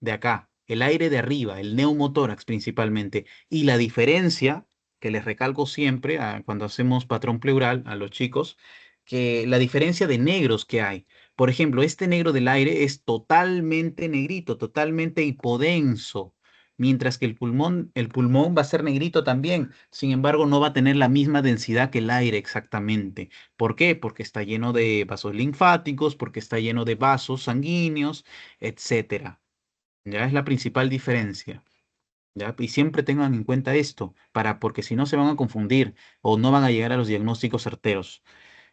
de acá, el aire de arriba, el neumotórax principalmente. Y la diferencia, que les recalco siempre cuando hacemos patrón pleural a los chicos, que la diferencia de negros que hay. Por ejemplo, este negro del aire es totalmente negrito, totalmente hipodenso. Mientras que el pulmón va a ser negrito también, sin embargo, no va a tener la misma densidad que el aire exactamente. ¿Por qué? Porque está lleno de vasos linfáticos, porque está lleno de vasos sanguíneos, etcétera. Ya es la principal diferencia. ¿Ya? Y siempre tengan en cuenta esto, porque si no se van a confundir o no van a llegar a los diagnósticos certeros.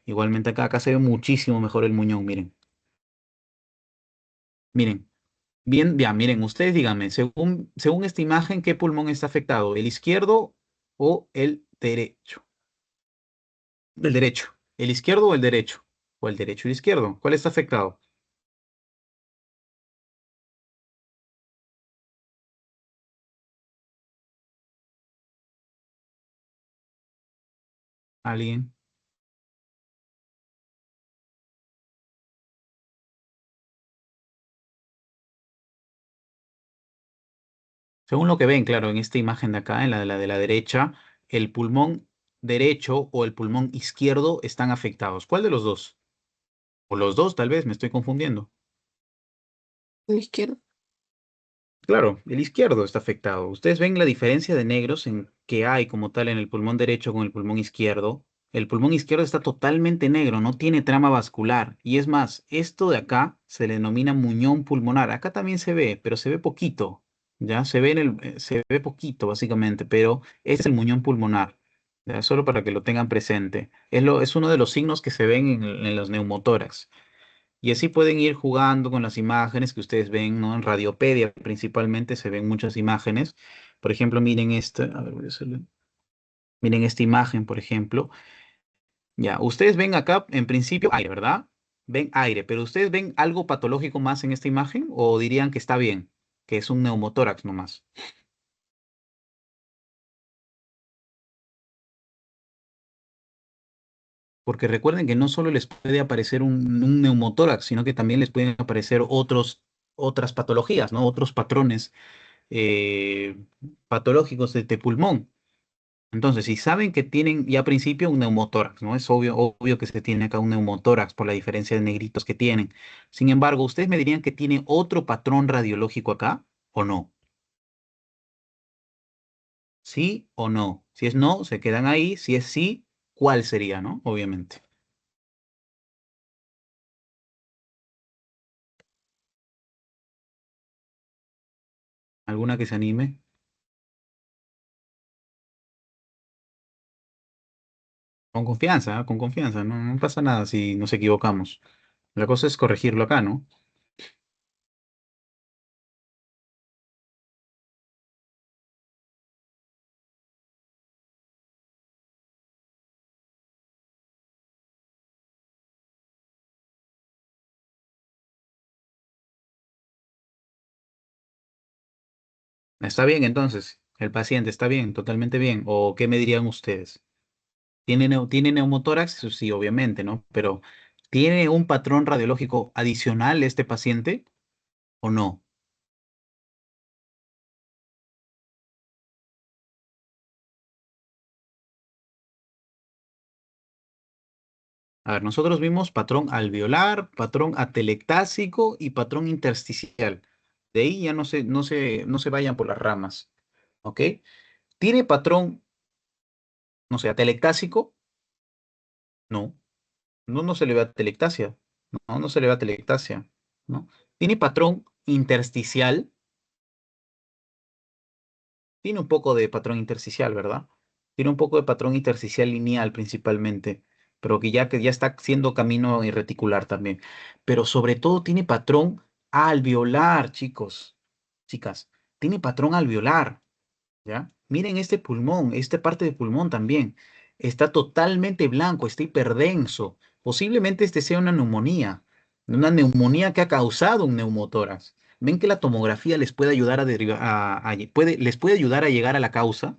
Igualmente acá se ve muchísimo mejor el muñón, miren. Miren, bien, ya, miren, ustedes díganme, según esta imagen, ¿qué pulmón está afectado? ¿El izquierdo o el derecho? El derecho. ¿El izquierdo o el derecho? ¿O el derecho y el izquierdo? ¿Cuál está afectado? ¿Alguien? Según lo que ven, claro, en esta imagen de acá, en la de la derecha, el pulmón derecho o el pulmón izquierdo están afectados. ¿Cuál de los dos? O los dos, tal vez, me estoy confundiendo. La izquierda. Claro, el izquierdo está afectado. Ustedes ven la diferencia de negros en que hay como tal en el pulmón derecho con el pulmón izquierdo. El pulmón izquierdo está totalmente negro, no tiene trama vascular. Y es más, esto de acá se le denomina muñón pulmonar. Acá también se ve, pero se ve poquito. Ya se ve se ve poquito básicamente, pero es el muñón pulmonar. Ya, solo para que lo tengan presente. Es uno de los signos que se ven en los neumotórax. Y así pueden ir jugando con las imágenes que ustedes ven, ¿no? En Radiopedia principalmente se ven muchas imágenes. Por ejemplo, miren esta, a ver, miren esta imagen, por ejemplo. Ya, ustedes ven acá, en principio, aire, ¿verdad? Ven aire, pero ¿ustedes ven algo patológico más en esta imagen o dirían que está bien, que es un neumotórax nomás? Porque recuerden que no solo les puede aparecer un neumotórax, sino que también les pueden aparecer otras patologías, ¿no? Otros patrones eh, patológicos de pulmón. Entonces, si saben que tienen ya a principio un neumotórax, ¿no? Es obvio que se tiene acá un neumotórax por la diferencia de negritos que tienen. Sin embargo, ¿ustedes me dirían que tiene otro patrón radiológico acá o no? ¿Sí o no? Si es no, se quedan ahí. Si es sí, ¿cuál sería, no? Obviamente. ¿Alguna que se anime? Con confianza, no, no pasa nada si nos equivocamos. La cosa es corregirlo acá, ¿no? Está bien, entonces. El paciente está bien, totalmente bien. ¿O qué me dirían ustedes? ¿Tiene neumotórax? Eso sí, obviamente, ¿no? Pero ¿tiene un patrón radiológico adicional este paciente o no? A ver, nosotros vimos patrón alveolar, patrón atelectásico y patrón intersticial. De ahí ya no se vayan por las ramas, ¿ok? ¿Tiene patrón, no sé, atelectásico? No, no se le ve atelectasia. No se le ve atelectasia, ¿no? ¿Tiene patrón intersticial? Tiene un poco de patrón intersticial, ¿verdad? Tiene un poco de patrón intersticial lineal principalmente, pero que ya está siendo camino y reticular también. Pero sobre todo tiene patrón alveolar, chicos, chicas. Tiene patrón alveolar. ¿Ya? Miren este pulmón, esta parte del pulmón también. Está totalmente blanco, está hiperdenso. Posiblemente este sea una neumonía que ha causado un neumotórax. ¿Ven que la tomografía les puede ayudar a derivar, les puede ayudar a llegar a la causa?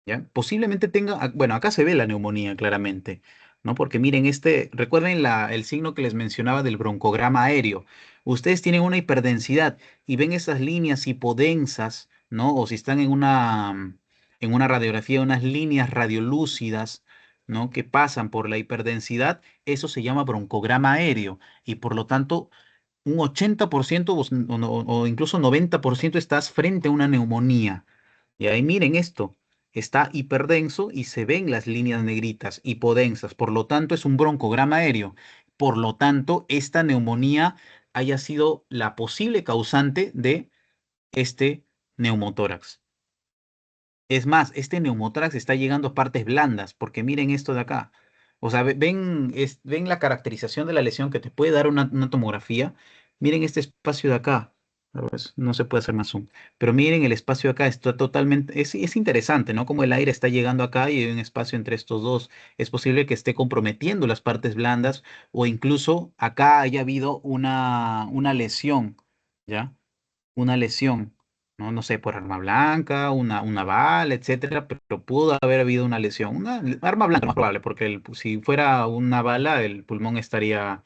¿Ya? Posiblemente tenga, bueno, acá se ve la neumonía claramente, ¿no? Porque miren, recuerden el signo que les mencionaba del broncograma aéreo. Ustedes tienen una hiperdensidad y ven esas líneas hipodensas, ¿no? O si están en una radiografía, unas líneas radiolúcidas, ¿no? Que pasan por la hiperdensidad, eso se llama broncograma aéreo y por lo tanto un 80% o incluso 90% estás frente a una neumonía. Y ahí miren esto, está hiperdenso y se ven las líneas negritas, hipodensas, por lo tanto es un broncograma aéreo. Por lo tanto, esta neumonía haya sido la posible causante de este neumotórax. Es más, este neumotórax está llegando a partes blandas, porque miren esto de acá. O sea, ven la caracterización de la lesión que te puede dar una tomografía. Miren este espacio de acá. A ver, no se puede hacer más zoom. Pero miren el espacio de acá, está totalmente, es interesante, ¿no? Como el aire está llegando acá y hay un espacio entre estos dos. Es posible que esté comprometiendo las partes blandas o incluso acá haya habido una lesión, ¿ya? Una lesión, ¿no? No sé, por arma blanca, una bala, etcétera, pero pudo haber habido una lesión. Una arma blanca, más probable, porque si fuera una bala, el pulmón estaría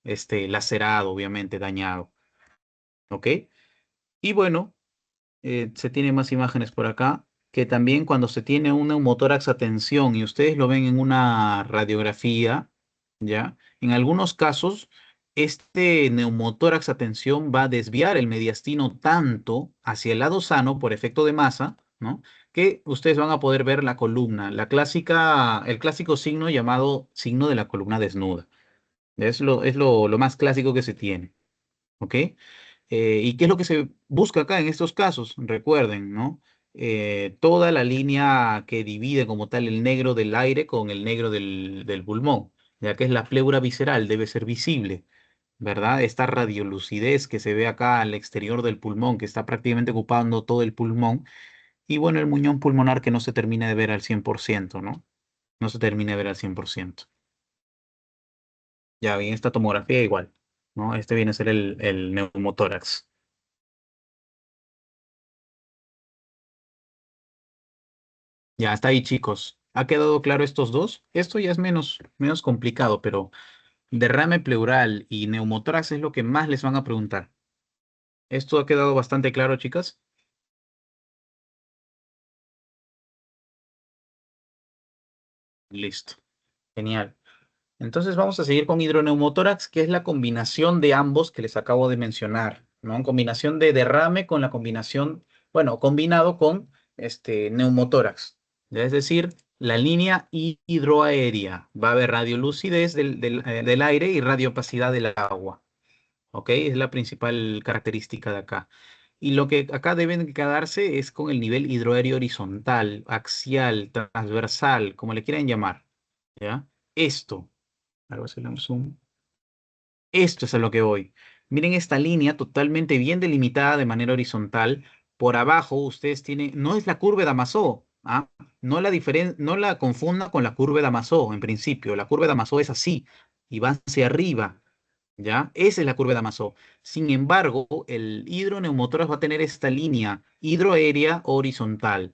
lacerado, obviamente, dañado. ¿Ok? Y bueno, se tienen más imágenes por acá, que también cuando se tiene un neumotórax a tensión y ustedes lo ven en una radiografía, ¿ya? En algunos casos, este neumotórax a tensión va a desviar el mediastino tanto hacia el lado sano por efecto de masa, ¿no? Que ustedes van a poder ver la columna, el clásico signo llamado signo de la columna desnuda. Es lo más clásico que se tiene, ¿ok? ¿Y qué es lo que se busca acá en estos casos? Recuerden, ¿no? Toda la línea que divide como tal el negro del aire con el negro del pulmón, ya que es la pleura visceral, debe ser visible, ¿verdad? Esta radiolucidez que se ve acá al exterior del pulmón, que está prácticamente ocupando todo el pulmón, y bueno, el muñón pulmonar que no se termina de ver al 100%, ¿no? No se termina de ver al 100%. Ya bien, esta tomografía igual, ¿no? Este viene a ser el neumotórax. Ya está ahí, chicos. ¿Ha quedado claro estos dos? Esto ya es menos complicado, pero derrame pleural y neumotórax es lo que más les van a preguntar. ¿Esto ha quedado bastante claro, chicas? Listo. Genial. Entonces vamos a seguir con hidroneumotórax, que es la combinación de ambos que les acabo de mencionar, ¿no? Combinación de derrame con la combinación, bueno, combinado con neumotórax. Ya, es decir, la línea hidroaérea. Va a haber radiolucidez del aire y radiopacidad del agua. ¿Ok? Es la principal característica de acá. Y lo que acá deben quedarse es con el nivel hidroaéreo horizontal, axial, transversal, como le quieran llamar. ¿Ya? Esto. Algo así, un zoom. Esto es a lo que voy. Miren esta línea totalmente bien delimitada de manera horizontal. Por abajo ustedes tienen, no es la curva de Damasó, ¿ah? No la confunda con la curva de Damasó en principio. La curva de Damasó es así y va hacia arriba. ¿Ya? Esa es la curva de Damasó. Sin embargo, el hidroneumotórax va a tener esta línea hidroaérea horizontal,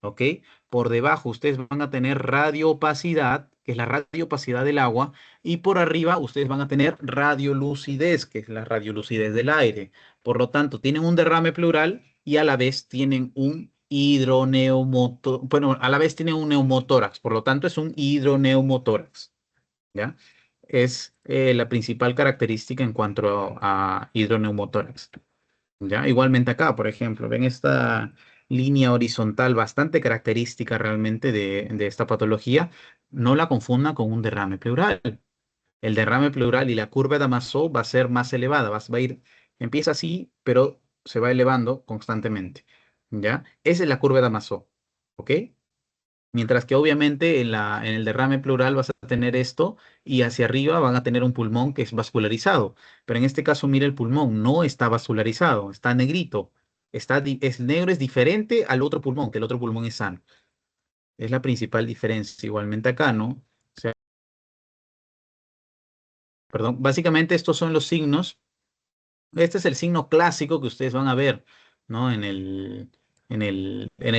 ¿ok? Por debajo ustedes van a tener radioopacidad, que es la radioopacidad del agua, y por arriba ustedes van a tener radiolucidez, que es la radiolucidez del aire. Por lo tanto, tienen un derrame pleural y a la vez tienen un bueno, a la vez tienen un neumotórax, por lo tanto es un hidroneumotórax, ¿ya? es la principal característica en cuanto a hidroneumotórax. ¿Ya? Igualmente acá, por ejemplo, ven esta línea horizontal bastante característica realmente de esta patología. No la confunda con un derrame pleural. El derrame pleural y la curva de Damasceno va a ser más elevada, va a ir, empieza así, pero se va elevando constantemente. ¿Ya? Esa es la curva de Damasceno. ¿Ok? Mientras que obviamente en el derrame pleural vas a tener esto y hacia arriba van a tener un pulmón que es vascularizado. Pero en este caso, mira el pulmón, no está vascularizado, está negrito. Es negro, es diferente al otro pulmón, que el otro pulmón es sano. Es la principal diferencia. Igualmente acá, ¿no? O sea, perdón, básicamente estos son los signos. Este es el signo clásico que ustedes van a ver, ¿no? En el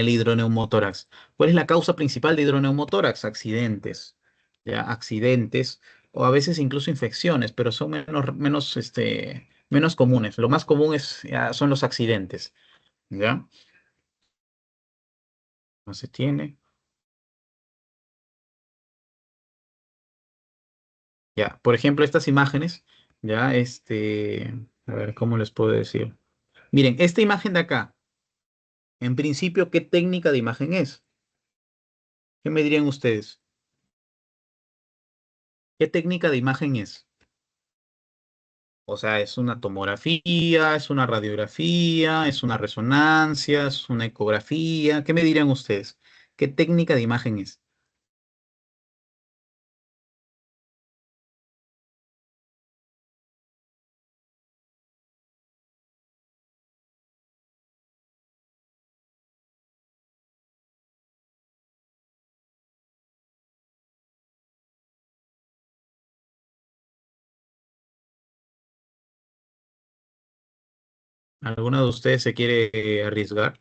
hidroneumotórax. ¿Cuál es la causa principal de hidroneumotórax? Accidentes, ¿ya? Accidentes o a veces incluso infecciones, pero son menos comunes. Lo más común son los accidentes, ¿ya? No se tiene. Ya, por ejemplo, estas imágenes, ya, a ver, ¿cómo les puedo decir? Miren, esta imagen de acá, en principio, ¿qué técnica de imagen es? ¿Qué me dirían ustedes? ¿Qué técnica de imagen es? O sea, ¿es una tomografía, es una radiografía, es una resonancia, es una ecografía? ¿Qué me dirían ustedes? ¿Qué técnica de imagen es? ¿Alguno de ustedes se quiere arriesgar?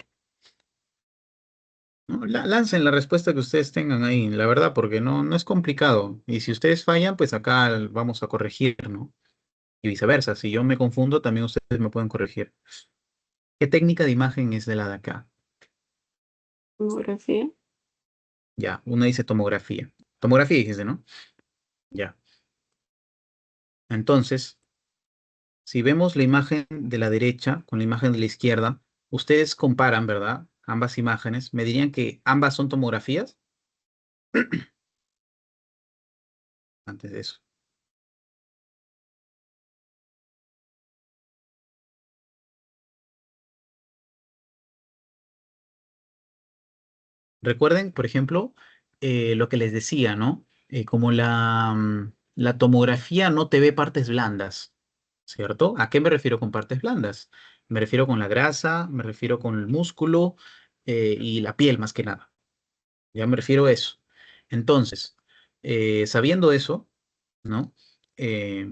¿No? Lancen la respuesta que ustedes tengan ahí, la verdad, porque no es complicado. Y si ustedes fallan, pues acá vamos a corregir, ¿no? Y viceversa, si yo me confundo, también ustedes me pueden corregir. ¿Qué técnica de imagen es de la de acá? Tomografía. Ya, uno dice tomografía. Tomografía dijiste, ¿no? Ya. Entonces, si vemos la imagen de la derecha con la imagen de la izquierda, ustedes comparan, ¿verdad? Ambas imágenes. ¿Me dirían que ambas son tomografías? Antes de eso. Recuerden, por ejemplo, lo que les decía, ¿no? Como la tomografía no te ve partes blandas, ¿cierto? ¿A qué me refiero con partes blandas? Me refiero con la grasa, me refiero con el músculo y la piel más que nada. Ya me refiero a eso. Entonces, sabiendo eso, ¿no? Eh,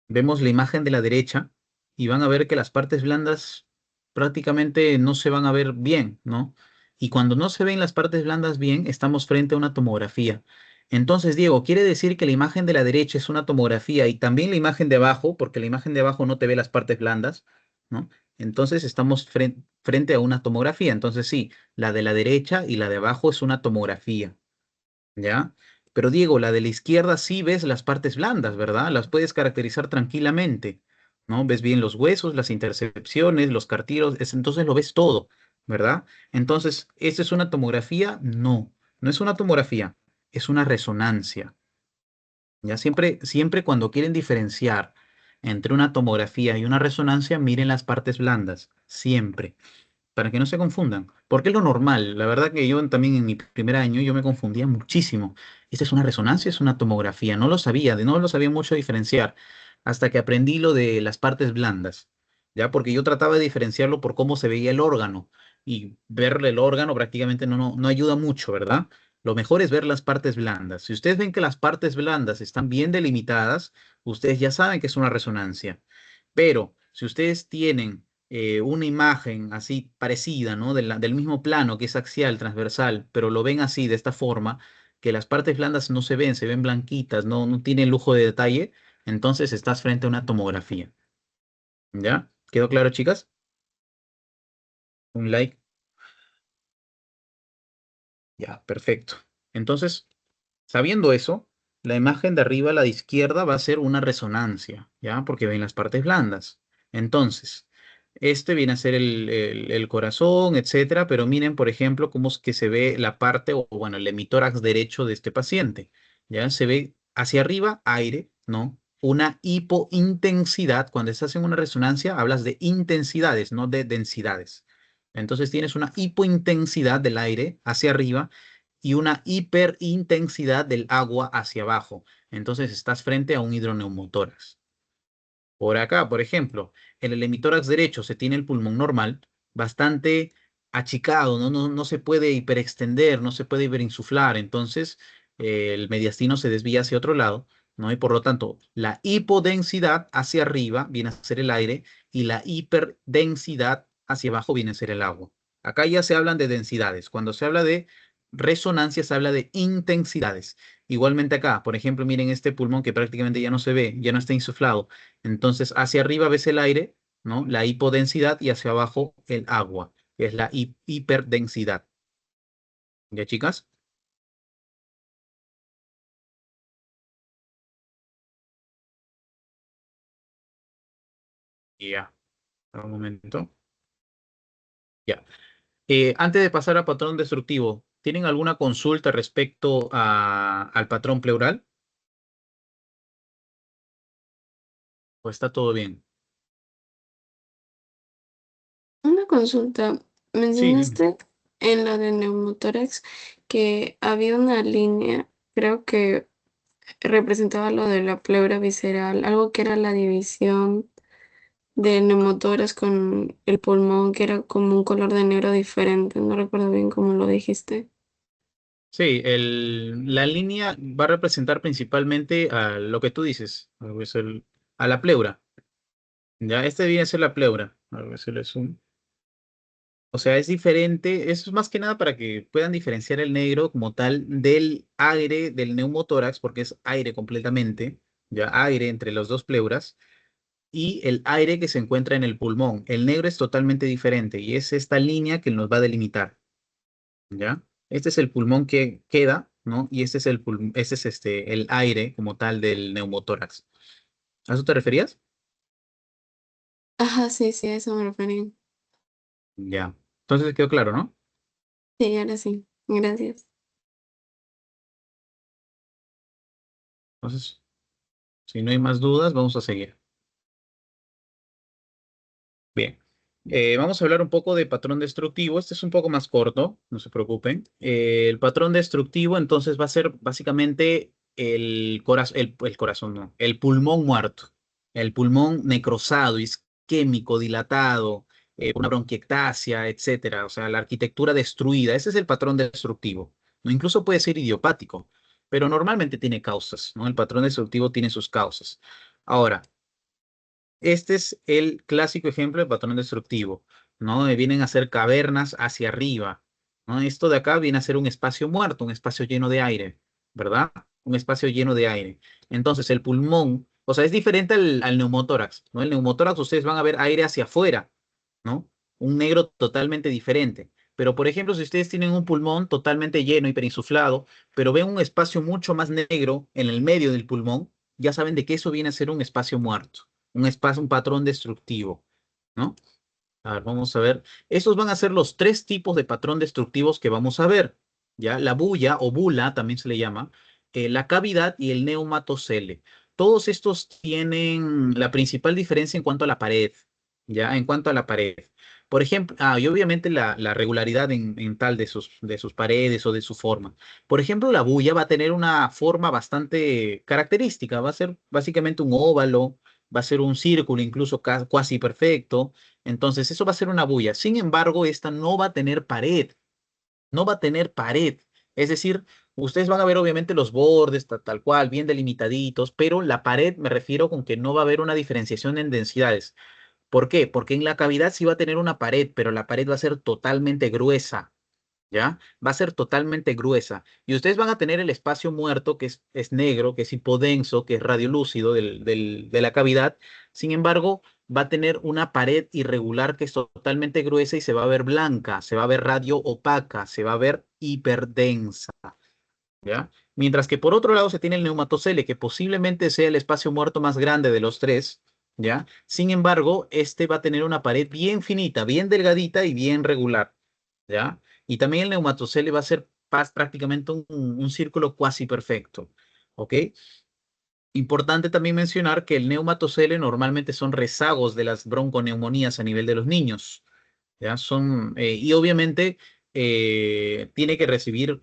Vemos la imagen de la derecha y van a ver que las partes blandas prácticamente no se van a ver bien, ¿no? Y cuando no se ven las partes blandas bien, estamos frente a una tomografía. Entonces, Diego, quiere decir que la imagen de la derecha es una tomografía y también la imagen de abajo, porque la imagen de abajo no te ve las partes blandas, ¿no? Entonces estamos frente a una tomografía. Entonces sí, la de la derecha y la de abajo es una tomografía. ¿Ya? Pero Diego, la de la izquierda sí ves las partes blandas, ¿verdad? Las puedes caracterizar tranquilamente, ¿no? Ves bien los huesos, las intercepciones, los cartílagos, entonces lo ves todo, ¿verdad? Entonces, ¿esta es una tomografía? No, no es una tomografía, es una resonancia. Ya siempre cuando quieren diferenciar entre una tomografía y una resonancia, miren las partes blandas, siempre para que no se confundan, porque es lo normal. La verdad que yo también en mi primer año yo me confundía muchísimo. ¿Esta es una resonancia? ¿Es una tomografía? No lo sabía, no lo sabía mucho diferenciar, hasta que aprendí lo de las partes blandas, ¿ya? Porque yo trataba de diferenciarlo por cómo se veía el órgano, y verle el órgano prácticamente no ayuda mucho, ¿verdad? Lo mejor es ver las partes blandas. Si ustedes ven que las partes blandas están bien delimitadas, ustedes ya saben que es una resonancia. Pero si ustedes tienen una imagen así parecida, ¿no? Del mismo plano que es axial, transversal, pero lo ven así, de esta forma, que las partes blandas no se ven blanquitas, no tienen lujo de detalle, entonces estás frente a una tomografía. ¿Ya? ¿Quedó claro, chicas? Un like. Ya, perfecto. Entonces, sabiendo eso, la imagen de arriba, la de izquierda, va a ser una resonancia, ¿ya? Porque ven las partes blandas. Entonces, este viene a ser el corazón, etcétera, pero miren, por ejemplo, cómo es que se ve la parte, o bueno, el hemitórax derecho de este paciente, ¿ya? Se ve hacia arriba aire, ¿no? Una hipointensidad. Cuando estás en una resonancia, hablas de intensidades, no de densidades. Entonces tienes una hipointensidad del aire hacia arriba y una hiperintensidad del agua hacia abajo. Entonces estás frente a un hidroneumotórax. Por acá, por ejemplo, en el hemitórax derecho se tiene el pulmón normal, bastante achicado, no se puede hiperextender, no se puede hiperinsuflar, entonces el mediastino se desvía hacia otro lado, ¿no? Y por lo tanto, la hipodensidad hacia arriba viene a ser el aire y la hiperdensidad hacia abajo viene a ser el agua. Acá ya se hablan de densidades. Cuando se habla de resonancia, se habla de intensidades. Igualmente acá, por ejemplo, miren este pulmón que prácticamente ya no se ve, ya no está insuflado. Entonces, hacia arriba ves el aire, ¿no? La hipodensidad y hacia abajo el agua, que es la hiperdensidad. ¿Ya, chicas? Ya, un momento. Ya. Antes de pasar al patrón destructivo, ¿tienen alguna consulta respecto al patrón pleural? ¿O está todo bien? Una consulta. Sí, dime. Mencionaste en la de neumotórax que había una línea, creo que representaba lo de la pleura visceral, algo que era la división del neumotórax con el pulmón, que era como un color de negro diferente. No recuerdo bien cómo lo dijiste. Sí, la línea va a representar principalmente a lo que tú dices, a la pleura. Ya, este viene a ser la pleura. A ver si le zoom. O sea, es diferente, es más que nada para que puedan diferenciar el negro como tal del aire del neumotórax, porque es aire completamente, ya aire entre los dos pleuras, y el aire que se encuentra en el pulmón. El negro es totalmente diferente y es esta línea que nos va a delimitar, ¿ya? Este es el pulmón que queda, ¿no? Y este es este es el aire como tal del neumotórax. ¿A eso te referías? Ajá, sí, sí, a eso me refería. Ya. Entonces quedó claro, ¿no? Sí, ahora sí. Gracias. Entonces, si no hay más dudas, vamos a seguir. Bien. Vamos a hablar un poco de patrón destructivo. Este es un poco más corto, no se preocupen. El patrón destructivo entonces va a ser básicamente el corazón, no, el pulmón muerto, el pulmón necrosado, isquémico, dilatado, una bronquiectasia, etcétera. O sea, la arquitectura destruida. Ese es el patrón destructivo. ¿No? Incluso puede ser idiopático, pero normalmente tiene causas, ¿no? El patrón destructivo tiene sus causas. Ahora, este es el clásico ejemplo de patrón destructivo, ¿no? Vienen a ser cavernas hacia arriba, ¿no? Esto de acá viene a ser un espacio muerto, un espacio lleno de aire, ¿verdad? Un espacio lleno de aire. Entonces, el pulmón, o sea, es diferente al neumotórax, ¿no? El neumotórax ustedes van a ver aire hacia afuera, ¿no? Un negro totalmente diferente. Pero, por ejemplo, si ustedes tienen un pulmón totalmente lleno, hiperinsuflado, pero ven un espacio mucho más negro en el medio del pulmón, ya saben de que eso viene a ser un espacio muerto, un espacio, un patrón destructivo, ¿no? A ver, vamos a ver. Estos van a ser los tres tipos de patrón destructivos que vamos a ver, ¿ya? La bulla o bula también se le llama, la cavidad y el neumatocele. Todos estos tienen la principal diferencia en cuanto a la pared, ¿ya? En cuanto a la pared. Por ejemplo, y obviamente la regularidad en tal de sus paredes o de su forma. Por ejemplo, la bulla va a tener una forma bastante característica, va a ser básicamente un óvalo, va a ser un círculo incluso casi perfecto. Entonces, eso va a ser una bulla. Sin embargo, esta no va a tener pared, no va a tener pared. Es decir, ustedes van a ver obviamente los bordes tal cual, bien delimitaditos, pero la pared me refiero con que no va a haber una diferenciación en densidades. ¿Por qué? Porque en la cavidad sí va a tener una pared, pero la pared va a ser totalmente gruesa. ¿Ya? Va a ser totalmente gruesa. Y ustedes van a tener el espacio muerto, que es negro, que es hipodenso, que es radiolúcido de la cavidad. Sin embargo, va a tener una pared irregular que es totalmente gruesa y se va a ver blanca, se va a ver radio opaca, se va a ver hiperdensa. ¿ya? Mientras que por otro lado se tiene el neumatocele, que posiblemente sea el espacio muerto más grande de los tres, ¿ya? Sin embargo, este va a tener una pared bien finita, bien delgadita y bien regular, ¿ya? Y también el neumatocele va a ser prácticamente un círculo cuasi perfecto, ¿ok? Importante también mencionar que el neumatocele normalmente son rezagos de las bronconeumonías a nivel de los niños, ¿ya? Y obviamente tiene que recibir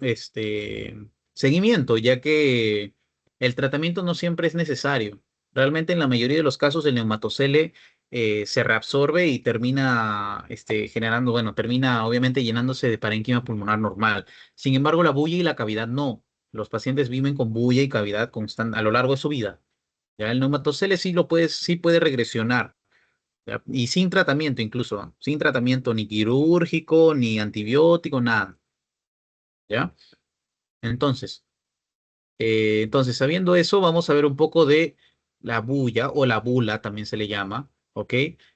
seguimiento, ya que el tratamiento no siempre es necesario. Realmente en la mayoría de los casos el neumatocele se reabsorbe y termina generando, bueno, termina obviamente llenándose de parénquima pulmonar normal. Sin embargo, la bulla y la cavidad no. Los pacientes viven con bulla y cavidad constante a lo largo de su vida. Ya el neumatocele sí puede regresionar, ¿ya? Y sin tratamiento incluso, ¿ah? Sin tratamiento ni quirúrgico, ni antibiótico, nada, ¿ya? Entonces, entonces, sabiendo eso, vamos a ver un poco de la bulla o la bula, también se le llama, ¿ok?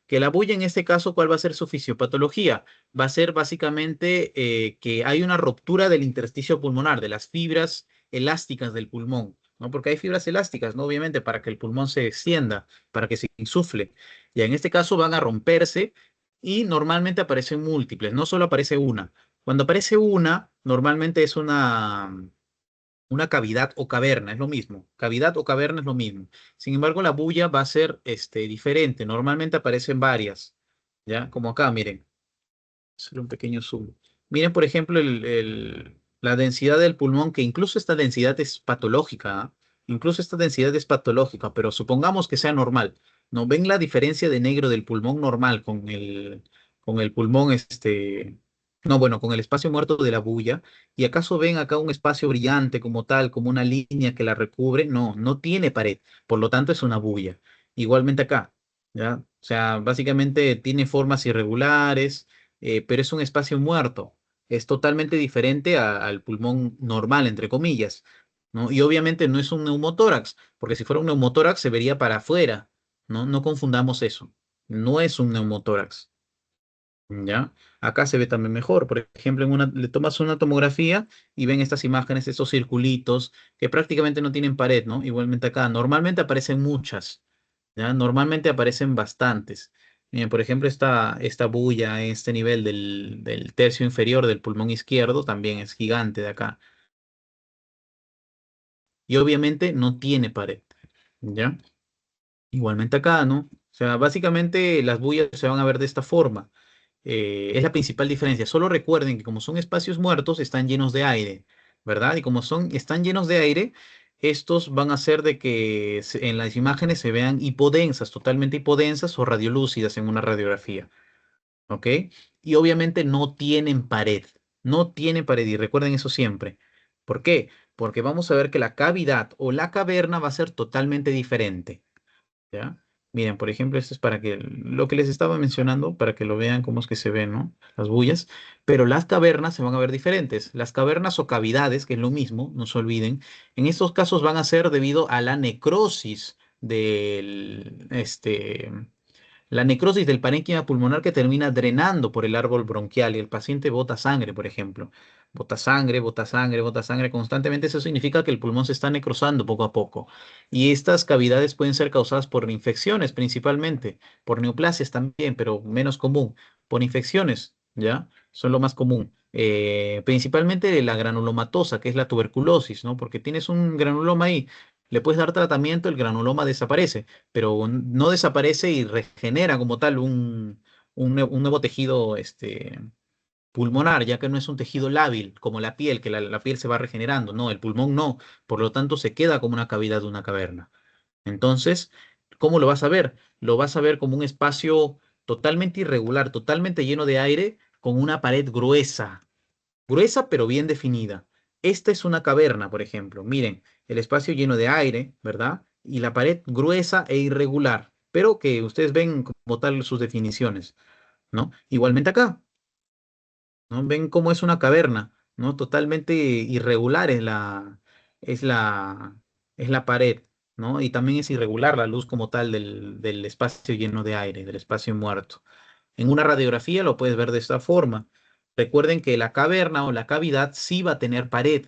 Que la bulla en este caso, ¿cuál va a ser su fisiopatología? Va a ser básicamente que hay una ruptura del intersticio pulmonar, de las fibras elásticas del pulmón, ¿no? Porque hay fibras elásticas, ¿no? Obviamente, para que el pulmón se extienda, para que se insufle. Y en este caso van a romperse y normalmente aparecen múltiples, no solo aparece una. Cuando aparece una, normalmente es una cavidad o caverna, es lo mismo. Cavidad o caverna es lo mismo. Sin embargo, la bulla va a ser diferente. Normalmente aparecen varias, ¿ya? Como acá, miren. Hacer un pequeño zoom. Miren, por ejemplo, la densidad del pulmón, que incluso esta densidad es patológica, ¿ah? Incluso esta densidad es patológica, pero supongamos que sea normal. ¿No ven la diferencia de negro del pulmón normal con el pulmón, no, bueno, con el espacio muerto de la bulla? ¿Y acaso ven acá un espacio brillante como tal, como una línea que la recubre? No, no tiene pared, por lo tanto es una bulla. Igualmente acá, ¿ya? O sea, básicamente tiene formas irregulares, pero es un espacio muerto. Es totalmente diferente al pulmón normal, entre comillas, ¿no? Y obviamente no es un neumotórax, porque si fuera un neumotórax se vería para afuera, ¿no? No confundamos eso. No es un neumotórax, ¿ya? Acá se ve también mejor. Por ejemplo, le tomas una tomografía y ven estas imágenes, estos circulitos que prácticamente no tienen pared, ¿no? Igualmente acá. Normalmente aparecen muchas. ¿Ya? Normalmente aparecen bastantes. Miren, por ejemplo, esta bulla a este nivel del tercio inferior del pulmón izquierdo también es gigante de acá. Y obviamente no tiene pared. ¿Ya? Igualmente acá, ¿no? O sea, básicamente las bullas se van a ver de esta forma. Es la principal diferencia. Solo recuerden que como son espacios muertos, están llenos de aire, ¿verdad? Y como están llenos de aire, estos van a hacer de que en las imágenes se vean hipodensas, totalmente hipodensas o radiolúcidas en una radiografía, ¿ok? Y obviamente no tienen pared, no tienen pared, y recuerden eso siempre. ¿Por qué? Porque vamos a ver que la cavidad o la caverna va a ser totalmente diferente. ¿Ya? Miren, por ejemplo, esto es para que lo que les estaba mencionando, para que lo vean cómo es que se ven, ¿no? Las bullas, pero las cavernas se van a ver diferentes. Las cavernas o cavidades, que es lo mismo, no se olviden, en estos casos van a ser debido a la necrosis la necrosis del parénquima pulmonar que termina drenando por el árbol bronquial y el paciente bota sangre, por ejemplo. Bota sangre, bota sangre, bota sangre constantemente. Eso significa que el pulmón se está necrosando poco a poco. Y estas cavidades pueden ser causadas por infecciones principalmente, por neoplasias también, pero menos común, por infecciones, ¿ya? Son lo más común. Principalmente la granulomatosa, que es la tuberculosis, ¿no? Porque tienes un granuloma ahí, le puedes dar tratamiento, el granuloma desaparece, pero no desaparece y regenera como tal un nuevo tejido pulmonar, ya que no es un tejido lábil como la piel, que la piel se va regenerando. No, el pulmón no, por lo tanto se queda como una cavidad de una caverna. Entonces, ¿cómo lo vas a ver? Lo vas a ver como un espacio totalmente irregular, totalmente lleno de aire, con una pared gruesa, gruesa pero bien definida. Esta es una caverna, por ejemplo. Miren, el espacio lleno de aire, ¿verdad? Y la pared gruesa e irregular, pero que ustedes ven como tal sus definiciones, ¿no? Igualmente acá, ¿no? Ven cómo es una caverna, ¿no? Totalmente irregular es la, es la pared, ¿no? Y también es irregular la luz como tal del espacio lleno de aire, del espacio muerto. En una radiografía lo puedes ver de esta forma. Recuerden que la caverna o la cavidad sí va a tener pared,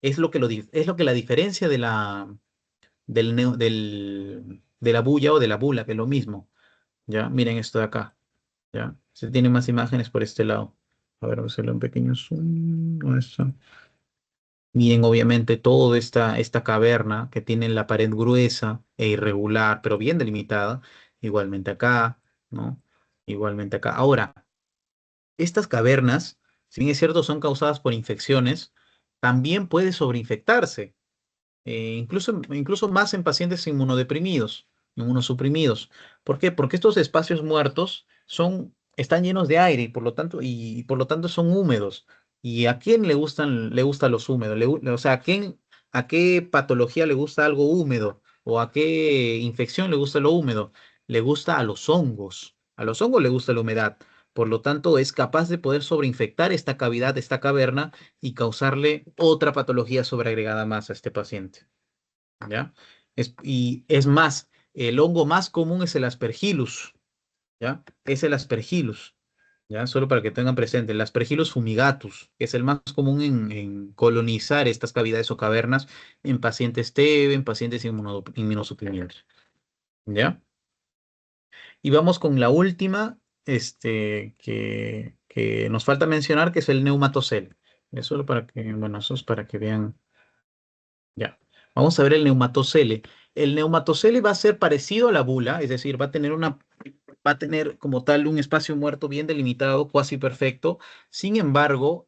es lo que la diferencia de la bulla o de la bula, que es lo mismo. ¿Ya? Miren esto de acá. ¿Ya? Se tienen más imágenes por este lado. A ver, vamos a hacerle un pequeño zoom. ¿Dónde está? Miren, obviamente, toda esta caverna que tiene la pared gruesa e irregular, pero bien delimitada. Igualmente acá, ¿no? Igualmente acá. Ahora, estas cavernas, si bien es cierto, son causadas por infecciones, también puede sobreinfectarse, incluso más en pacientes inmunodeprimidos, inmunosuprimidos. ¿Por qué? Porque estos espacios muertos están llenos de aire y por lo tanto son húmedos. ¿Y a quién le gustan los húmedos? O sea, a qué patología le gusta algo húmedo? ¿O a qué infección le gusta lo húmedo? Le gusta a los hongos. A los hongos le gusta la humedad. Por lo tanto, es capaz de poder sobreinfectar esta cavidad, esta caverna, y causarle otra patología sobreagregada más a este paciente. ¿Ya? Y es más, el hongo más común es el Aspergillus, ¿ya? Es el Aspergillus, ¿ya? Solo para que tengan presente, el Aspergillus fumigatus, que es el más común en colonizar estas cavidades o cavernas en pacientes TB, en pacientes inmunosuprimidos, ¿ya? Y vamos con la última, que nos falta mencionar, que es el neumatocele. Eso para que, bueno, eso es para que vean. Ya. Vamos a ver el neumatocele. El neumatocele va a ser parecido a la bula, es decir, va a tener como tal un espacio muerto bien delimitado, cuasi perfecto. Sin embargo,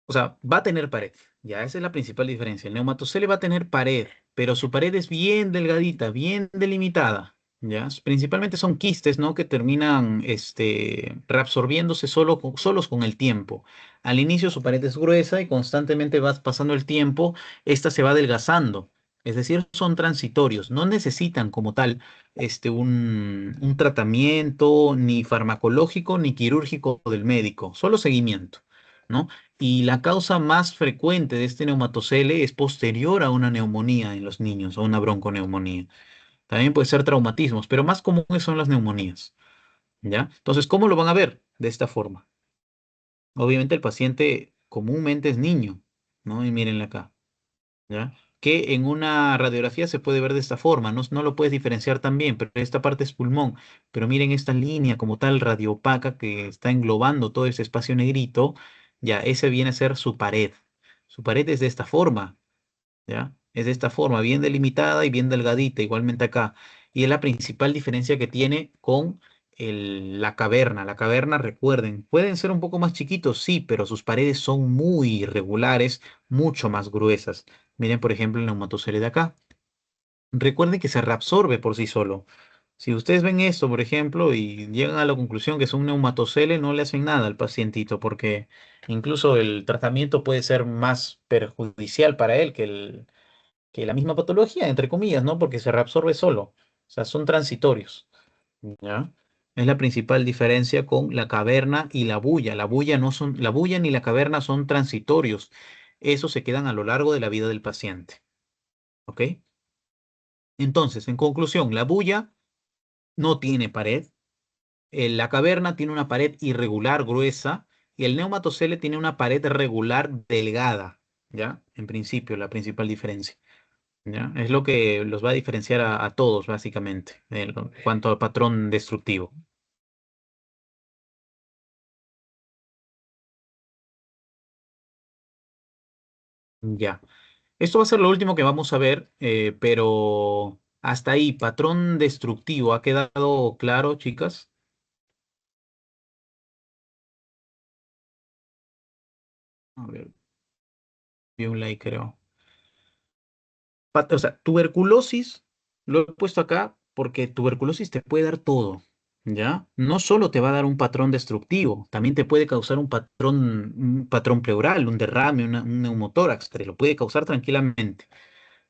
o sea, va a tener pared. Ya, esa es la principal diferencia. El neumatocele va a tener pared, pero su pared es bien delgadita, bien delimitada. Ya, principalmente son quistes, ¿no? Que terminan, reabsorbiéndose solos con el tiempo. Al inicio su pared es gruesa y constantemente va pasando el tiempo, esta se va adelgazando. Es decir, son transitorios, no necesitan como tal, un tratamiento ni farmacológico ni quirúrgico del médico, solo seguimiento, ¿no? Y la causa más frecuente de este neumatocele es posterior a una neumonía en los niños o una bronconeumonía. También puede ser traumatismos, pero más comunes son las neumonías, ¿ya? Entonces, ¿cómo lo van a ver? De esta forma. Obviamente el paciente comúnmente es niño, ¿no? Y mírenle acá, ¿ya? Que en una radiografía se puede ver de esta forma, no lo puedes diferenciar tan bien, pero esta parte es pulmón. Pero miren esta línea como tal radiopaca que está englobando todo ese espacio negrito, ya, ese viene a ser su pared. Su pared es de esta forma, ¿ya? Es de esta forma, bien delimitada y bien delgadita, igualmente acá. Y es la principal diferencia que tiene con la caverna. La caverna, recuerden, pueden ser un poco más chiquitos, sí, pero sus paredes son muy irregulares, mucho más gruesas. Miren, por ejemplo, el neumatocele de acá. Recuerden que se reabsorbe por sí solo. Si ustedes ven esto, por ejemplo, y llegan a la conclusión que es un neumatocele, no le hacen nada al pacientito, porque incluso el tratamiento puede ser más perjudicial para él que la misma patología, entre comillas, ¿no? Porque se reabsorbe solo. O sea, son transitorios, ¿ya? Es la principal diferencia con la caverna y la bulla. La bulla ni la caverna son transitorios. Esos se quedan a lo largo de la vida del paciente, ¿ok? Entonces, en conclusión, la bulla no tiene pared, la caverna tiene una pared irregular, gruesa, y el neumatocele tiene una pared regular, delgada, ¿ya? En principio, la principal diferencia. ¿Ya? Es lo que los va a diferenciar a todos, básicamente, en cuanto al patrón destructivo. Ya. Esto va a ser lo último que vamos a ver, pero hasta ahí, patrón destructivo, ¿ha quedado claro, chicas? A ver, vi un like, creo. O sea, tuberculosis, lo he puesto acá porque tuberculosis te puede dar todo, ¿ya? No solo te va a dar un patrón destructivo, también te puede causar un patrón pleural, un derrame, un neumotórax, te lo puede causar tranquilamente.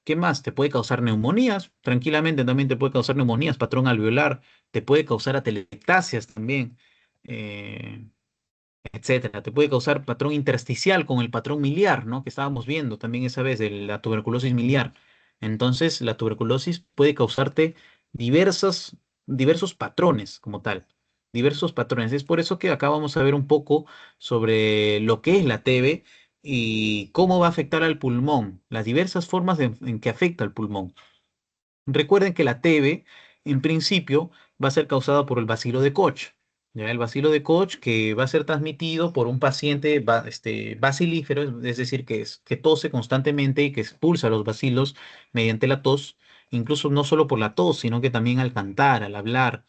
¿Qué más? Te puede causar neumonías, tranquilamente también te puede causar neumonías, patrón alveolar, te puede causar atelectasias también, eh, etcétera. Te puede causar patrón intersticial con el patrón miliar, ¿no? Que estábamos viendo también esa vez de la tuberculosis miliar. Entonces, la tuberculosis puede causarte diversos patrones como tal. diversos patrones. Es por eso que acá vamos a ver un poco sobre lo que es la TB y cómo va a afectar al pulmón, las diversas formas en que afecta al pulmón. Recuerden que la TB, en principio, va a ser causada por el bacilo de Koch. ¿Ya? El bacilo de Koch que va a ser transmitido por un paciente bacilífero, es decir, que tose constantemente y que expulsa los bacilos mediante la tos, incluso no solo por la tos, sino que también al cantar, al hablar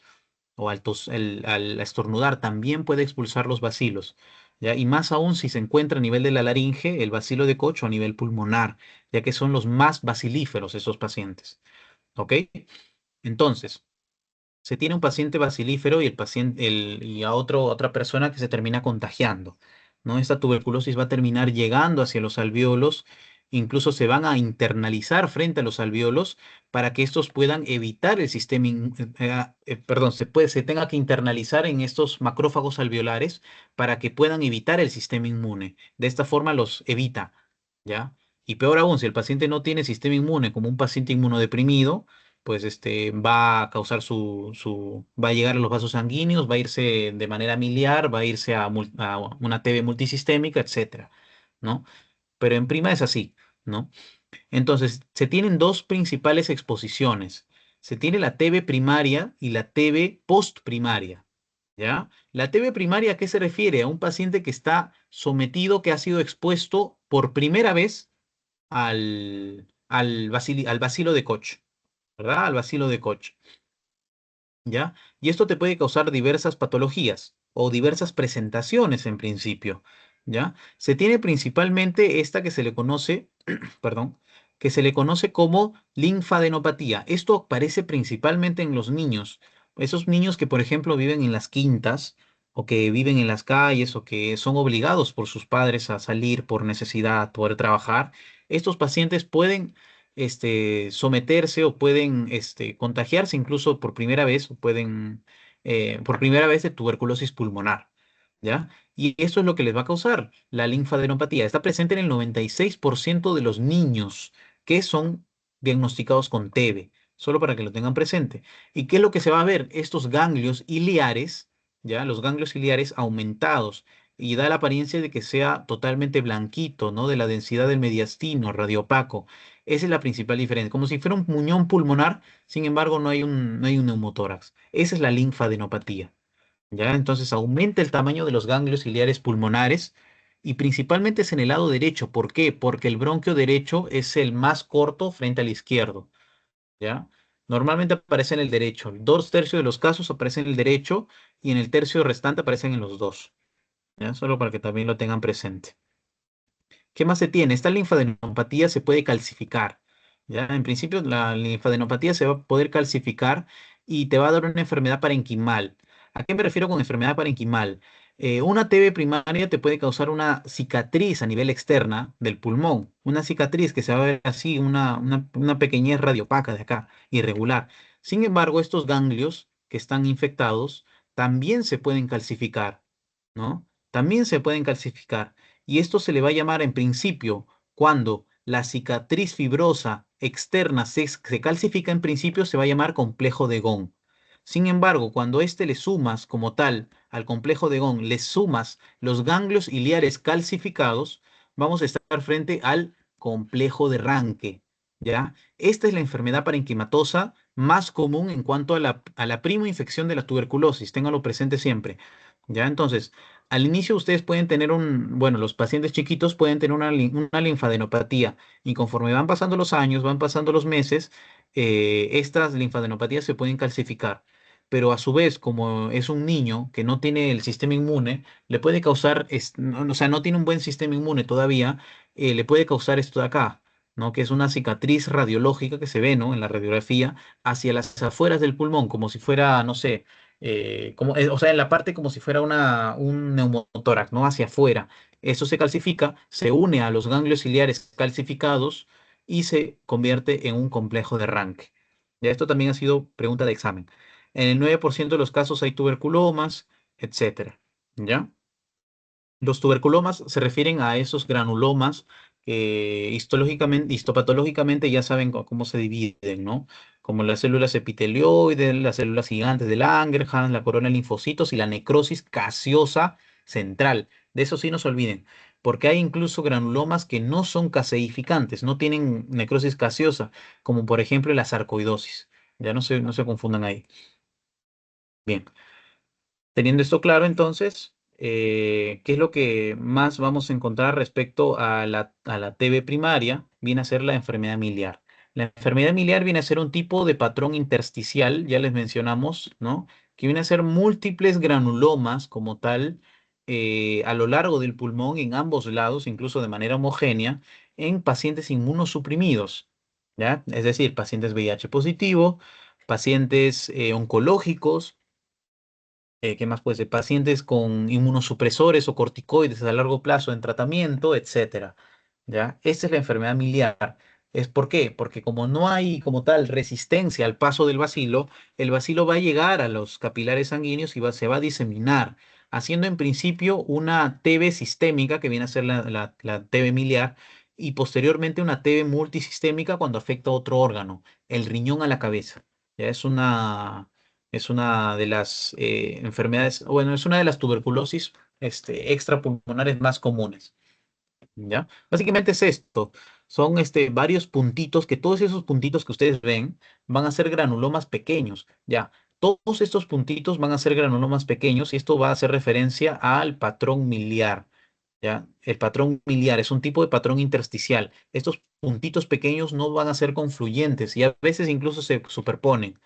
o al estornudar, también puede expulsar los bacilos. ¿Ya? Y más aún si se encuentra a nivel de la laringe, el bacilo de Koch o a nivel pulmonar, ya que son los más bacilíferos esos pacientes. ¿Ok? Entonces, se tiene un paciente bacilífero y y a otra persona que se termina contagiando, ¿no? Esta tuberculosis va a terminar llegando hacia los alvéolos, incluso se van a internalizar frente a los alvéolos para que estos puedan evitar el perdón, se tenga que internalizar en estos macrófagos alveolares para que puedan evitar el sistema inmune. De esta forma los evita, ¿ya? Y peor aún, si el paciente no tiene sistema inmune como un paciente inmunodeprimido, pues va a causar va a llegar a los vasos sanguíneos, va a irse de manera miliar, va a irse a una TB multisistémica, etcétera, ¿no? Pero en prima es así, ¿no? Entonces, se tienen dos principales exposiciones. Se tiene la TB primaria y la TB postprimaria, ¿ya? La TB primaria, ¿a qué se refiere? A un paciente que está sometido, que ha sido expuesto por primera vez al bacilo de Koch, ¿verdad? Al bacilo de Koch. ¿Ya? Y esto te puede causar diversas patologías o diversas presentaciones en principio, ¿ya? Se tiene principalmente esta que se le conoce, perdón, que se le conoce como linfadenopatía. Esto aparece principalmente en los niños. Esos niños que, por ejemplo, viven en las quintas o que viven en las calles o que son obligados por sus padres a salir por necesidad, poder trabajar, estos pacientes pueden someterse o pueden contagiarse incluso por primera vez, o pueden por primera vez de tuberculosis pulmonar, ¿ya? Y eso es lo que les va a causar la linfadenopatía. Está presente en el 96% de los niños que son diagnosticados con TB, solo para que lo tengan presente. ¿Y qué es lo que se va a ver? Estos ganglios iliares, ¿ya? Los ganglios iliares aumentados. Y da la apariencia de que sea totalmente blanquito, ¿no? De la densidad del mediastino, radiopaco. Esa es la principal diferencia. Como si fuera un muñón pulmonar, sin embargo, no hay un neumotórax. Esa es la linfadenopatía. ¿Ya? Entonces aumenta el tamaño de los ganglios ciliares pulmonares y principalmente es en el lado derecho. ¿Por qué? Porque el bronquio derecho es el más corto frente al izquierdo. ¿Ya? Normalmente aparece en el derecho. Dos tercios de los casos aparecen en el derecho y en el tercio restante aparecen en los dos. ¿Ya? Solo para que también lo tengan presente. ¿Qué más se tiene? Esta linfadenopatía se puede calcificar. ¿Ya? En principio, la linfadenopatía se va a poder calcificar y te va a dar una enfermedad parenquimal. ¿A qué me refiero con enfermedad parenquimal? Una TB primaria te puede causar una cicatriz a nivel externa del pulmón, una cicatriz que se va a ver así, una pequeñez radiopaca de acá, irregular. Sin embargo, estos ganglios que están infectados también se pueden calcificar, ¿no? También se pueden calcificar. Y esto se le va a llamar en principio cuando la cicatriz fibrosa externa se calcifica en principio se va a llamar complejo de Gón. Sin embargo, cuando este le sumas como tal al complejo de Gón, le sumas los ganglios iliares calcificados, vamos a estar frente al complejo de Ranke, ¿ya? Esta es la enfermedad parenquimatosa más común en cuanto a la prima infección de la tuberculosis, ténganlo presente siempre, ¿ya? Entonces, al inicio ustedes pueden tener bueno, los pacientes chiquitos pueden tener una linfadenopatía y conforme van pasando los años, van pasando los meses, estas linfadenopatías se pueden calcificar. Pero a su vez, como es un niño que no tiene el sistema inmune, le puede causar, o sea, no tiene un buen sistema inmune todavía, le puede causar esto de acá, ¿no? Que es una cicatriz radiológica que se ve, ¿no? En la radiografía hacia las afueras del pulmón, como si fuera, no sé, o sea, en la parte como si fuera un neumotórax, ¿no? Hacia afuera. Eso se calcifica, se une a los ganglios ciliares calcificados y se convierte en un complejo de Ranke. Ya esto también ha sido pregunta de examen. En el 9% de los casos hay tuberculomas, etcétera. ¿Ya? Los tuberculomas se refieren a esos granulomas que histopatológicamente ya saben cómo se dividen, ¿no? como las células epitelioides, las células gigantes de Langerhans, la corona de linfocitos y la necrosis caseosa central. De eso sí no se olviden, porque hay incluso granulomas que no son caseificantes, no tienen necrosis caseosa, como por ejemplo la sarcoidosis. Ya no se confundan ahí. Bien. Teniendo esto claro, entonces, ¿qué es lo que más vamos a encontrar respecto a la TB primaria? Viene a ser la enfermedad miliar. La enfermedad miliar viene a ser un tipo de patrón intersticial, ya les mencionamos, ¿no? Que viene a ser múltiples granulomas como tal a lo largo del pulmón, en ambos lados, incluso de manera homogénea, en pacientes inmunosuprimidos, ¿ya? Es decir, pacientes VIH positivo, pacientes oncológicos. ¿Qué más puede ser? Pacientes con inmunosupresores o corticoides a largo plazo en tratamiento, etcétera. ¿Ya? Esta es la enfermedad miliar. ¿Por qué? Porque como no hay como tal resistencia al paso del bacilo, el bacilo va a llegar a los capilares sanguíneos y se va a diseminar, haciendo en principio una TB sistémica, que viene a ser la TB miliar, y posteriormente una TB multisistémica cuando afecta a otro órgano, el riñón a la cabeza. Ya es una de las enfermedades, bueno, es una de las tuberculosis extrapulmonares más comunes, ¿ya? Básicamente es esto, son varios puntitos, que todos esos puntitos que ustedes ven van a ser granulomas pequeños, ¿ya? Todos estos puntitos van a ser granulomas pequeños y esto va a hacer referencia al patrón miliar, ¿ya? El patrón miliar es un tipo de patrón intersticial. Estos puntitos pequeños no van a ser confluyentes y a veces incluso se superponen,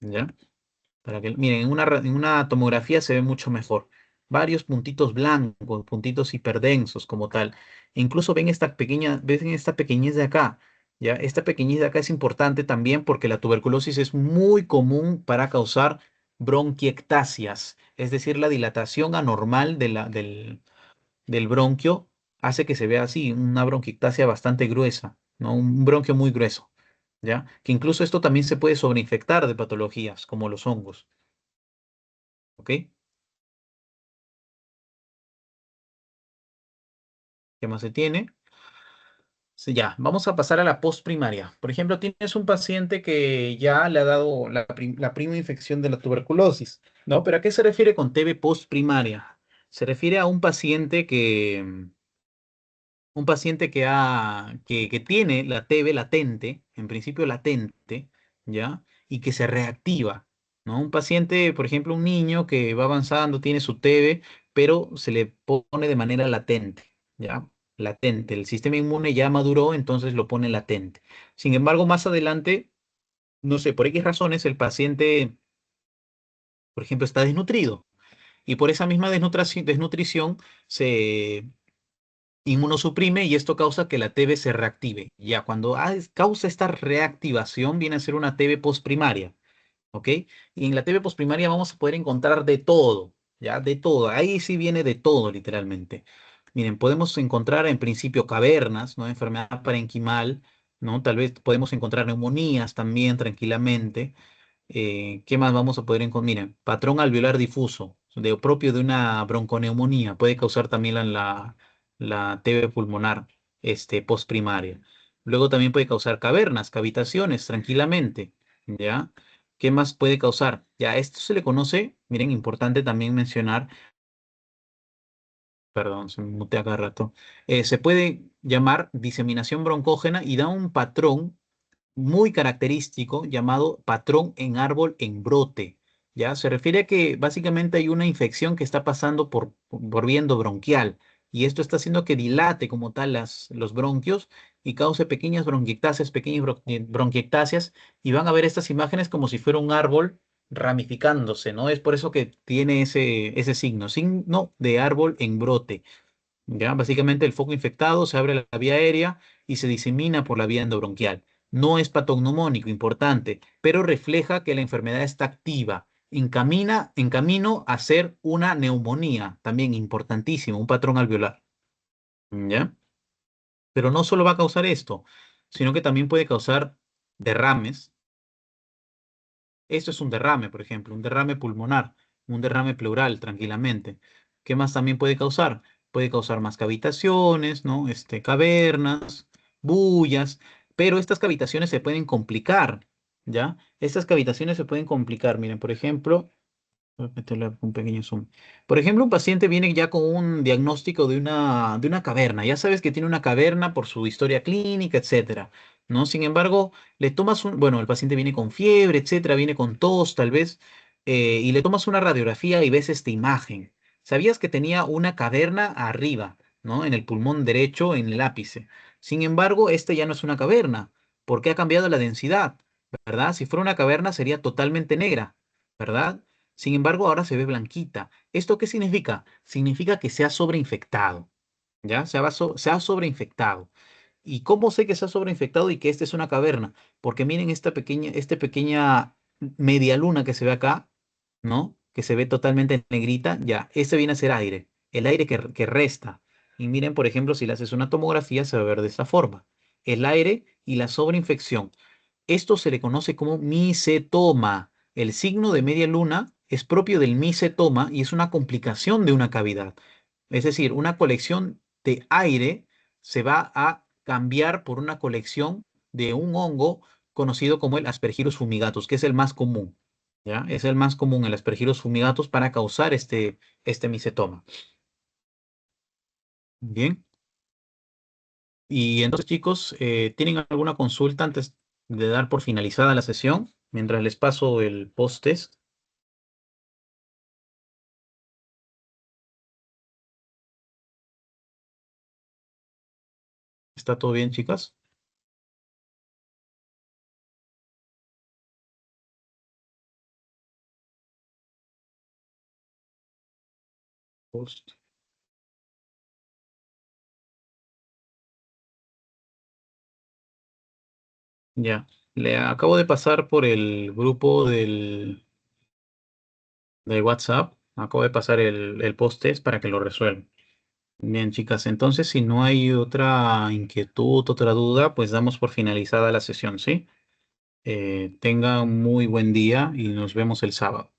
¿ya? Para que, miren, en una tomografía se ve mucho mejor. Varios puntitos blancos, puntitos hiperdensos como tal. Incluso ven esta pequeñez de acá. ¿Ya? Esta pequeñez de acá es importante también porque la tuberculosis es muy común para causar bronquiectasias. Es decir, la dilatación anormal del bronquio hace que se vea así, una bronquiectasia bastante gruesa, ¿no? Un bronquio muy grueso. ¿Ya? Que incluso esto también se puede sobreinfectar de patologías como los hongos. ¿Ok? ¿Qué más se tiene? Sí, ya, vamos a pasar a la postprimaria. Por ejemplo, tienes un paciente que ya le ha dado la prima infección de la tuberculosis, ¿no? ¿Pero a qué se refiere con TB postprimaria? Se refiere a un paciente que tiene la TB latente, en principio latente, ¿ya? Y que se reactiva, ¿no? Un paciente, por ejemplo, un niño que va avanzando, tiene su TB, pero se le pone de manera latente, ¿ya? Latente. El sistema inmune ya maduró, entonces lo pone latente. Sin embargo, más adelante, no sé, por X razones, el paciente, por ejemplo, está desnutrido. Y por esa misma desnutrición se inmunosuprime y esto causa que la TB se reactive. Ya cuando causa esta reactivación viene a ser una TB postprimaria, ¿ok? Y en la TB postprimaria vamos a poder encontrar de todo, ¿ya? De todo. Ahí sí viene de todo, literalmente. Miren, podemos encontrar en principio cavernas, ¿no? Enfermedad parenquimal, ¿no? Tal vez podemos encontrar neumonías también tranquilamente. ¿Qué más vamos a poder encontrar? Miren, patrón alveolar difuso, propio de una bronconeumonía, puede causar también la TB pulmonar postprimaria. Luego también puede causar cavernas, cavitaciones, tranquilamente, ¿ya? ¿Qué más puede causar? Ya, esto se le conoce, miren, importante también mencionar, perdón, se me mutea cada rato, se puede llamar diseminación broncógena y da un patrón muy característico llamado patrón en árbol en brote. ¿Ya? Se refiere a que básicamente hay una infección que está pasando por viento bronquial y esto está haciendo que dilate como tal los bronquios y cause pequeñas bronquiectasias, bronquiectasias y van a ver estas imágenes como si fuera un árbol ramificándose, ¿no? Es por eso que tiene ese signo de árbol en brote. ¿Ya? Básicamente el foco infectado se abre la vía aérea y se disemina por la vía endobronquial. No es patognomónico, importante, pero refleja que la enfermedad está activa. En camino a ser una neumonía, también importantísimo, un patrón alveolar. ¿Ya? Pero no solo va a causar esto, sino que también puede causar derrames. Esto es un derrame, por ejemplo, un derrame pulmonar, un derrame pleural, tranquilamente. ¿Qué más también puede causar? Puede causar más cavitaciones, ¿no? Cavernas, bullas, pero estas cavitaciones se pueden complicar, ¿ya? Estas cavitaciones se pueden complicar. Miren, por ejemplo, voy a meterle un pequeño zoom. Por ejemplo, un paciente viene ya con un diagnóstico de una caverna. Ya sabes que tiene una caverna por su historia clínica, etcétera, ¿no? Sin embargo, le tomas un, bueno, el paciente viene con fiebre, etcétera, viene con tos, tal vez, y le tomas una radiografía y ves esta imagen. ¿Sabías que tenía una caverna arriba, ¿no? En el pulmón derecho, en el ápice. Sin embargo, este ya no es una caverna, porque ha cambiado la densidad, ¿verdad? Si fuera una caverna sería totalmente negra, ¿verdad? Sin embargo, ahora se ve blanquita. ¿Esto qué significa? Significa que se ha sobreinfectado, ¿ya? Se ha sobreinfectado. ¿Y cómo sé que se ha sobreinfectado y que esta es una caverna? Porque miren esta pequeña media luna que se ve acá, ¿no? Que se ve totalmente negrita, ya, este viene a ser aire, el aire que resta. Y miren, por ejemplo, si le haces una tomografía, se va a ver de esta forma. El aire y la sobreinfección. Esto se le conoce como micetoma. El signo de media luna es propio del micetoma y es una complicación de una cavidad. Es decir, una colección de aire se va a cambiar por una colección de un hongo conocido como el Aspergillus fumigatus, que es el más común. ¿Ya? Es el más común, el Aspergillus fumigatus, para causar este micetoma. Bien. Y entonces, chicos, ¿tienen alguna consulta antes de dar por finalizada la sesión? Mientras les paso el post-test. ¿Está todo bien, chicas? Post. Ya. Le acabo de pasar por el grupo de WhatsApp. Acabo de pasar el post-test para que lo resuelvan. Bien, chicas. Entonces, si no hay otra inquietud, otra duda, pues damos por finalizada la sesión, ¿sí? Tengan muy buen día y nos vemos el sábado.